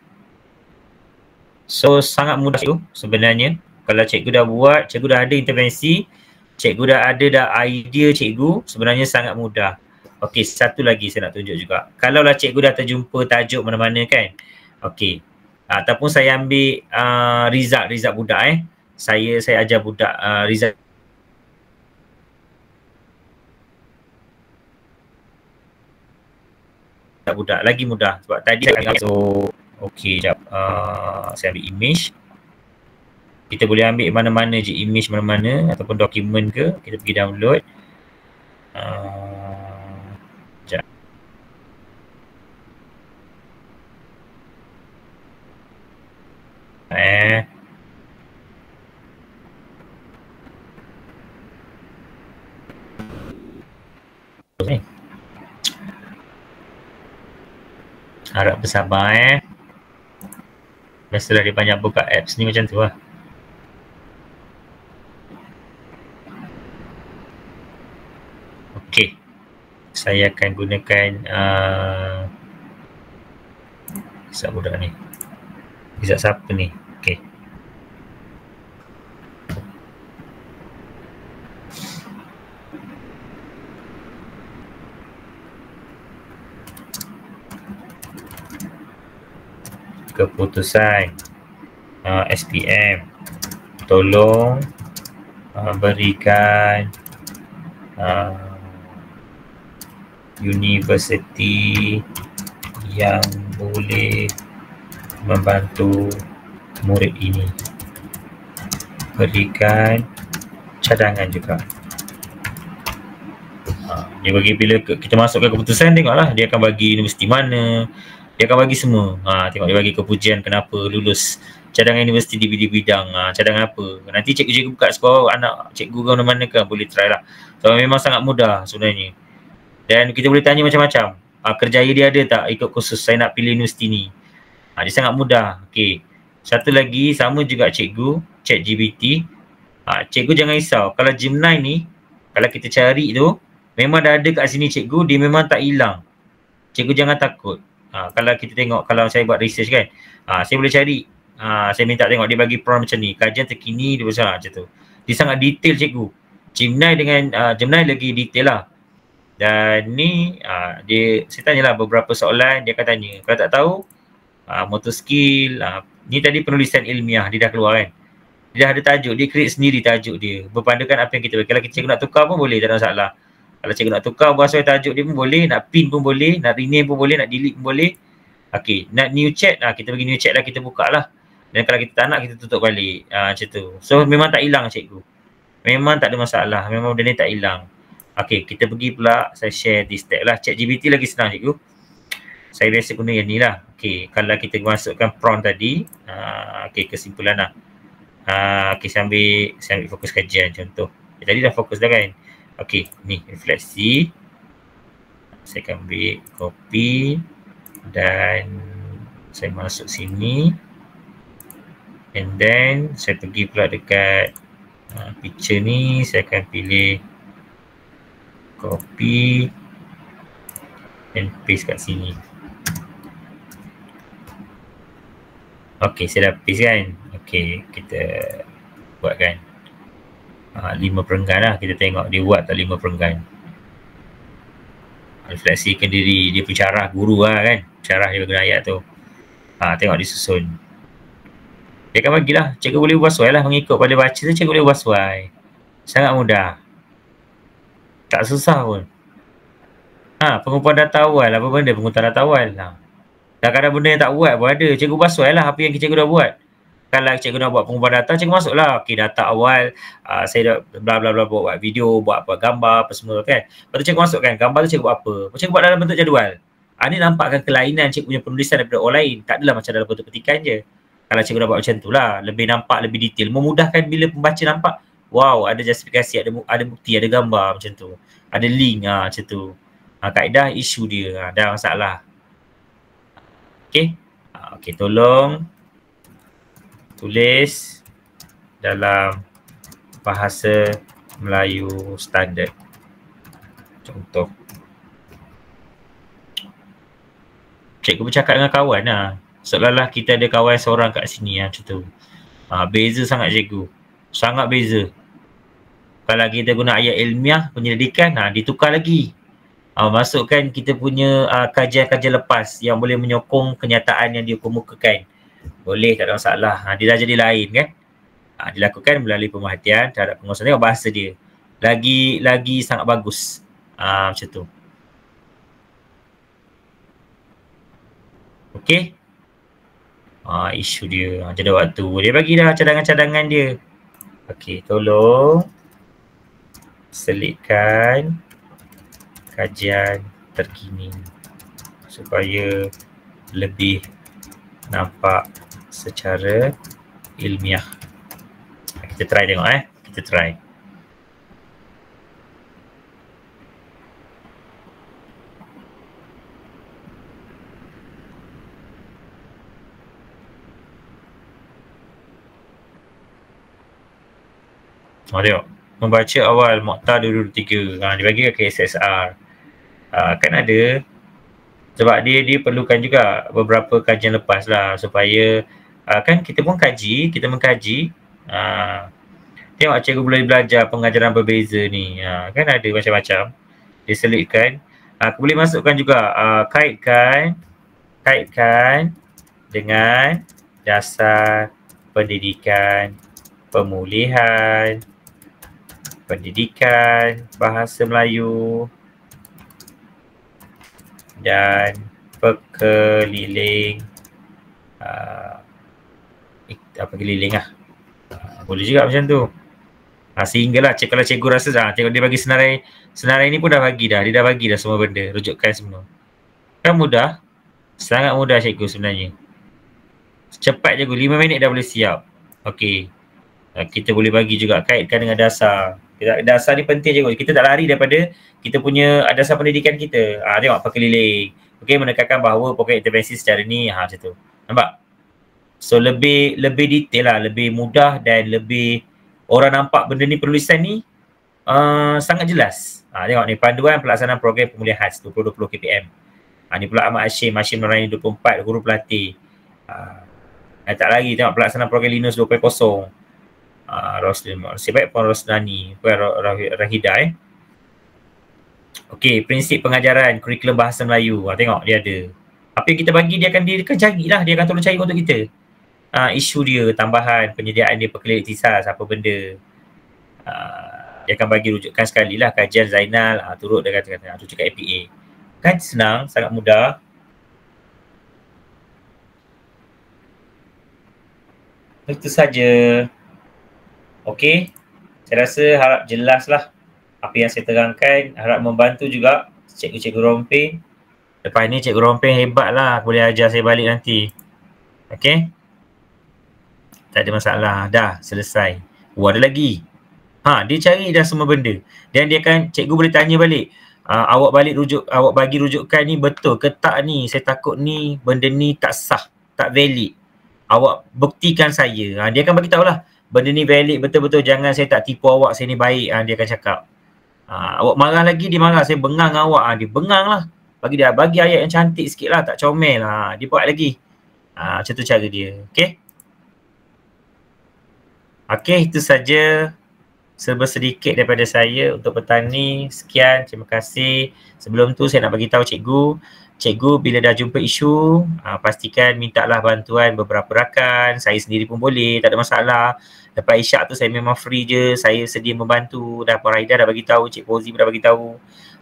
So sangat mudah tu sebenarnya. Kalau cikgu dah buat, cikgu dah ada intervensi, cikgu dah ada dah idea cikgu, sebenarnya sangat mudah. Okey, satu lagi saya nak tunjuk juga. Kalaulah cikgu dah terjumpa tajuk mana-mana kan. Okey. Ataupun saya ambil result budak Saya ajar budak result budak lagi mudah sebab tadi saya ambil. So okey, jap. Saya ambil image. Kita boleh ambil mana-mana je, image mana-mana ataupun dokumen ke, kita pergi download. Sekejap. Harap bersabar Biasalah dia banyak buka apps ni macam tu lah. Okey, saya akan gunakan kisah budak ni. Kisah siapa ni? Okey. Keputusan SPM, tolong berikan universiti yang boleh membantu murid ini. Berikan cadangan juga. Dia bagi, bila kita masukkan keputusan, tengoklah dia akan bagi universiti mana, dia akan bagi semua. Tengok dia bagi kepujian kenapa lulus, cadangan universiti di bidang, cadangan apa. Nanti cikgu-cikgu buka skor anak cikgu ke mana-mana ke, boleh try lah. So memang sangat mudah sebenarnya. Dan kita boleh tanya macam-macam. Kerjaya dia ada tak ikut kursus saya nak pilih universiti ni. Dia sangat mudah. Okey. Satu lagi, sama juga cikgu, ChatGPT. Cikgu jangan risau. Kalau Gemini ni, kalau kita cari tu, memang dah ada kat sini cikgu, dia memang tak hilang. Cikgu jangan takut. Kalau kita tengok, kalau saya buat research kan, saya boleh cari, saya minta tengok dia bagi prompt macam ni, kajian terkini dia besar macam tu. Dia sangat detail cikgu. Gemini lagi detail lah. Dan ni saya tanyalah beberapa soalan, dia akan tanya. Kalau tak tahu, motor skill, ni tadi penulisan ilmiah dia dah keluar kan. Dia dah ada tajuk, dia create sendiri tajuk dia, berpandukan apa yang kita bagi. Kalau cikgu nak tukar pun boleh, tak ada masalah. Kalau cikgu nak tukar bahasa tajuk dia pun boleh, nak pin pun boleh, nak rename pun boleh, nak delete pun boleh. Okey, nak new chat, kita bagi new chat lah, kita buka lah. Dan kalau kita tak nak, kita tutup balik. Macam tu. So memang tak hilang cikgu. Memang tak ada masalah, memang benda ni tak hilang. Okey, kita pergi pula, saya share this tag lah. ChatGPT lagi senang cikgu. Saya biasa guna yang ni lah. Okey, kalau kita masukkan prompt tadi, okey, kesimpulan lah. Okey, saya ambil fokus kajian contoh. Tadi dah fokus dah kan. Okey, ni refleksi. Saya akan ambil copy dan saya masuk sini. And then saya pergi pula dekat picture ni, saya akan pilih copy and paste kat sini. Okey, saya dah paste kan. Okey, kita buat kan. 5 perenggan lah, kita tengok dia buat tak 5 perenggan. Refleksikan diri, dia pencarah guru lah kan, pencarah dia guna ayat tu. Tengok dia susun. Dia akan bagilah, cikgu boleh buat sesuai lah, mengikut pada baca tu cikgu boleh buat sesuai. Sangat mudah, tak susah pun. Pengumpulan data awal, apa benda pengumpulan data awal lah. Kadang-kadang benda yang tak buat pun ada, cikgu buat sesuai lah apa yang cikgu dah buat. Kalau cikgu nak buat pengumpulan data, cikgu masuklah. Okey, data awal, saya dah bla bla bla buat video, buat apa gambar, apa semua kan. Lepas tu cikgu masukkan gambar tu cikgu buat apa. Cikgu buat dalam bentuk jadual. Ni nampakkan kelainan cikgu punya penulisan daripada orang lain. Tak adalah macam dalam bentuk petikan je. Kalau cikgu dah buat macam tu lah, lebih nampak, lebih detail, memudahkan bila pembaca nampak, wow, ada justifikasi, ada bukti, ada gambar macam tu, ada link macam tu. Kaedah isu dia, dah masalah. Okey. Okey, tolong tulis dalam bahasa Melayu standard. Contoh. Cikgu bercakap dengan kawan lah. Seolah-olah kita ada kawan seorang kat sini macam tu. Beza sangat cikgu. Sangat beza. Kalau kita guna ayat ilmiah, penyelidikan, ditukar lagi. Masukkan kita punya kajian-kajian lepas yang boleh menyokong kenyataan yang dia kemukakan. Boleh, tak ada masalah. Dia dah jadi lain kan. Dilakukan melalui pemerhatian terhadap pengurusan. Tengok bahasa dia. Lagi sangat bagus. Macam tu. Okey. Isu dia. Jeda waktu. Dia bagi dah cadangan-cadangan dia. Okey, tolong selitkan kajian terkini supaya lebih nampak secara ilmiah. Kita try tengok Kita try. Tengok. Membaca awal Mokhtar 2023. Dia bagi ke SSR. Kan ada. Sebab dia perlukan juga beberapa kajian lepas lah supaya kan kita pun kaji, kita mengkaji. Tengok cikgu boleh belajar pengajaran berbeza ni. Kan ada macam-macam. Diselitkan. Aku boleh masukkan juga kaitkan dengan dasar pendidikan, pemulihan, pendidikan bahasa Melayu dan pekeliling keliling boleh juga macam tu. Sehinggalah kalau cikgu rasa tengok dia bagi senarai ni pun dah bagi dah. Dia dah bagi dah semua benda, rujukan semua. Kan mudah. Sangat mudah cikgu sebenarnya. Cepat cikgu, 5 minit dah boleh siap. Okey. Kita boleh bagi juga kaitkan dengan dasar. Dasar ni penting cikgu. Kita tak lari daripada kita punya dasar pendidikan kita. Tengok pekeliling. Okey, menekankan bahawa pokok intervensi secara ni macam tu. Nampak? So lebih detail lah, lebih mudah dan lebih orang nampak benda ni penulisan ni sangat jelas. Tengok ni panduan pelaksanaan program pemulihan HAS 2020 KPM. Ni pula Ahmad Hashim Nurani 24 huruf pelatih. Tak lagi tengok pelaksanaan program Linus 2.0. Sebab Puan Rosnani, Puan Rahida Okey, prinsip pengajaran kurikulum bahasa Melayu. Tengok dia ada. Apa yang kita bagi dia akan carilah, dia akan tolong cari untuk kita. Isu dia, tambahan, penyediaan dia, pekeliling ikhtisas, apa benda. Dia akan bagi rujukan sekali lah kajian Zainal, turut dia kata tu cakap APA. Kan senang, sangat mudah. Itu saja. Okey, saya rasa harap jelas lah apa yang saya terangkan, harap membantu juga cikgu-cikgu rompeng. Lepas ni cikgu rompeng hebat lah, boleh ajar saya balik nanti. Okey, tak ada masalah, dah selesai. Ada lagi. Dia cari dah semua benda. Dan dia akan, cikgu boleh tanya balik, awak bagi rujukan ni betul ke tak ni? Saya takut ni, benda ni tak sah, tak valid. Awak buktikan saya. Dia akan bagi tahulah, benda ni valid betul-betul, jangan saya tak tipu awak, saya ni baik. Dia akan cakap. Awak marah lagi, dia marah, saya bengang awak. Dia bengang lah. Bagi ayat yang cantik sikit lah, tak comel lah. Dia buat lagi. Macam tu cara dia. Okey? Okey, itu saja. Serba sedikit daripada saya untuk petang ni. Sekian, terima kasih. Sebelum tu saya nak bagi tahu cikgu bila dah jumpa isu, pastikan mintalah bantuan beberapa rakan. Saya sendiri pun boleh, tak ada masalah. Lepas isyak tu saya memang free je, saya sedia membantu. Dah Puan Raida dah bagi tahu, Cik Fauzi pun dah bagi tahu.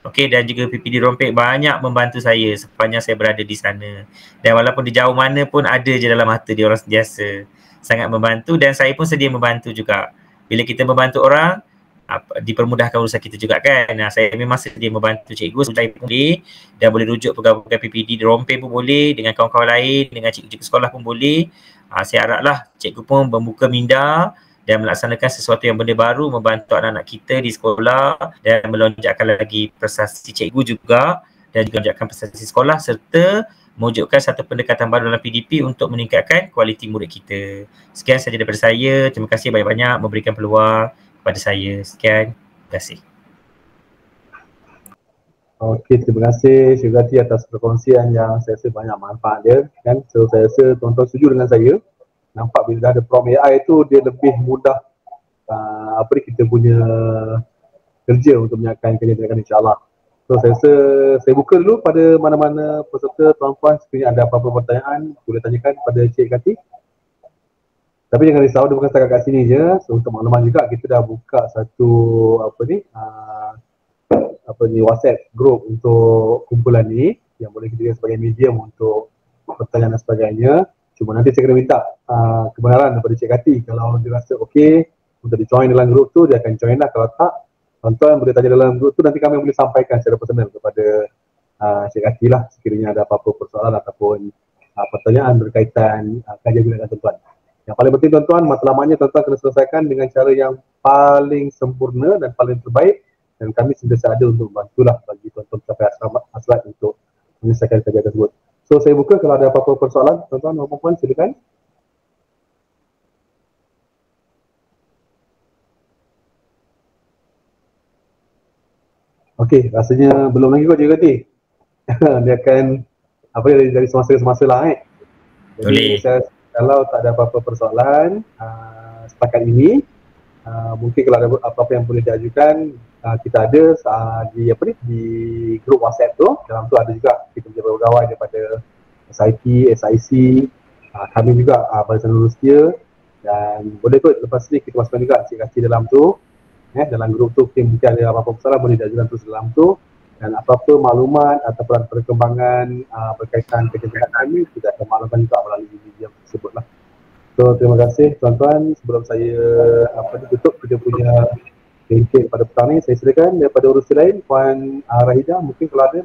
Okey, dan juga PPD Rompek banyak membantu saya sepanjang saya berada di sana. Dan walaupun di jauh mana pun ada je dalam hati dia orang sentiasa. Sangat membantu dan saya pun sedia membantu juga. Bila kita membantu orang, dipermudahkan urusan kita juga kan. Saya memang sedia membantu cikgu sesuai pun boleh, dan boleh rujuk pegawai PPD di Rompin pun boleh, dengan kawan-kawan lain, dengan cikgu-cikgu sekolah pun boleh. Saya haraplah cikgu pun membuka minda dan melaksanakan sesuatu yang benda baru, membantu anak-anak kita di sekolah dan melonjakkan lagi prestasi cikgu juga, dan juga melonjakkan prestasi sekolah, serta mewujudkan satu pendekatan baru dalam PDP untuk meningkatkan kualiti murid kita. Sekian saja daripada saya. Terima kasih banyak-banyak memberikan peluang kepada saya. Sekian. Terima kasih. Okey, terima kasih Cikgu Ati atas perkongsian yang saya rasa banyak manfaat dia kan. So saya rasa tuan-tuan setuju dengan saya. Nampak bila dah ada prompt AI tu dia lebih mudah kita punya kerja untuk menyiapkan kenyataan insya-Allah. So saya rasa saya buka dulu pada mana-mana peserta tuan-tuan, sekiranya ada apa-apa pertanyaan boleh tanyakan pada Cik Kati. Tapi jangan risau, dia bukan setakat kat sini je. So untuk makluman juga kita dah buka satu WhatsApp group untuk kumpulan ni yang boleh kita lihat sebagai medium untuk pertanyaan dan sebagainya. Cuma nanti saya kena minta kebenaran daripada Cik Kati. Kalau dia rasa okey untuk di-join dalam group tu, dia akan join lah. Kalau tak, tuan-tuan boleh tanya dalam group tu, nanti kami boleh sampaikan secara personal kepada Cik Kati lah sekiranya ada apa-apa persoalan ataupun pertanyaan berkaitan kajian gunakan tuan-tuan. Yang paling penting tuan-tuan, matlamatnya tuan-tuan kena selesaikan dengan cara yang paling sempurna dan paling terbaik, dan kami sentiasa ada untuk membantulah bagi tuan-tuan sampai hasrat untuk menyelesaikan kajian tersebut. So saya buka, kalau ada apa-apa persoalan tuan-tuan dan puan-puan silakan. Okey, rasanya belum lagi kot Cikgu Kati. Dia akan dari semasa ke semasa lah Jadi saya, kalau tak ada apa-apa persoalan setakat ini, mungkin kalau ada apa-apa yang boleh diajukan, kita ada di grup WhatsApp tu. Dalam tu ada juga kita punya pegawai daripada SIP, SIC, kami juga Barisan Lurus Setia, dan boleh kot lepas ni kita masukkan juga Cik Kati dalam tu. Dalam grup tu mungkin ada apa-apa persoalan boleh diajukan terus dalam tu, dan apa-apa maklumat ataupun perkembangan berkaitan kegiatan kami kita akan maklumkan juga melalui video tersebut lah. So terima kasih tuan-tuan. Sebelum saya tutup kita punya link pada petang ni, saya silakan daripada urusan lain Puan Rahida, mungkin kalau ada nak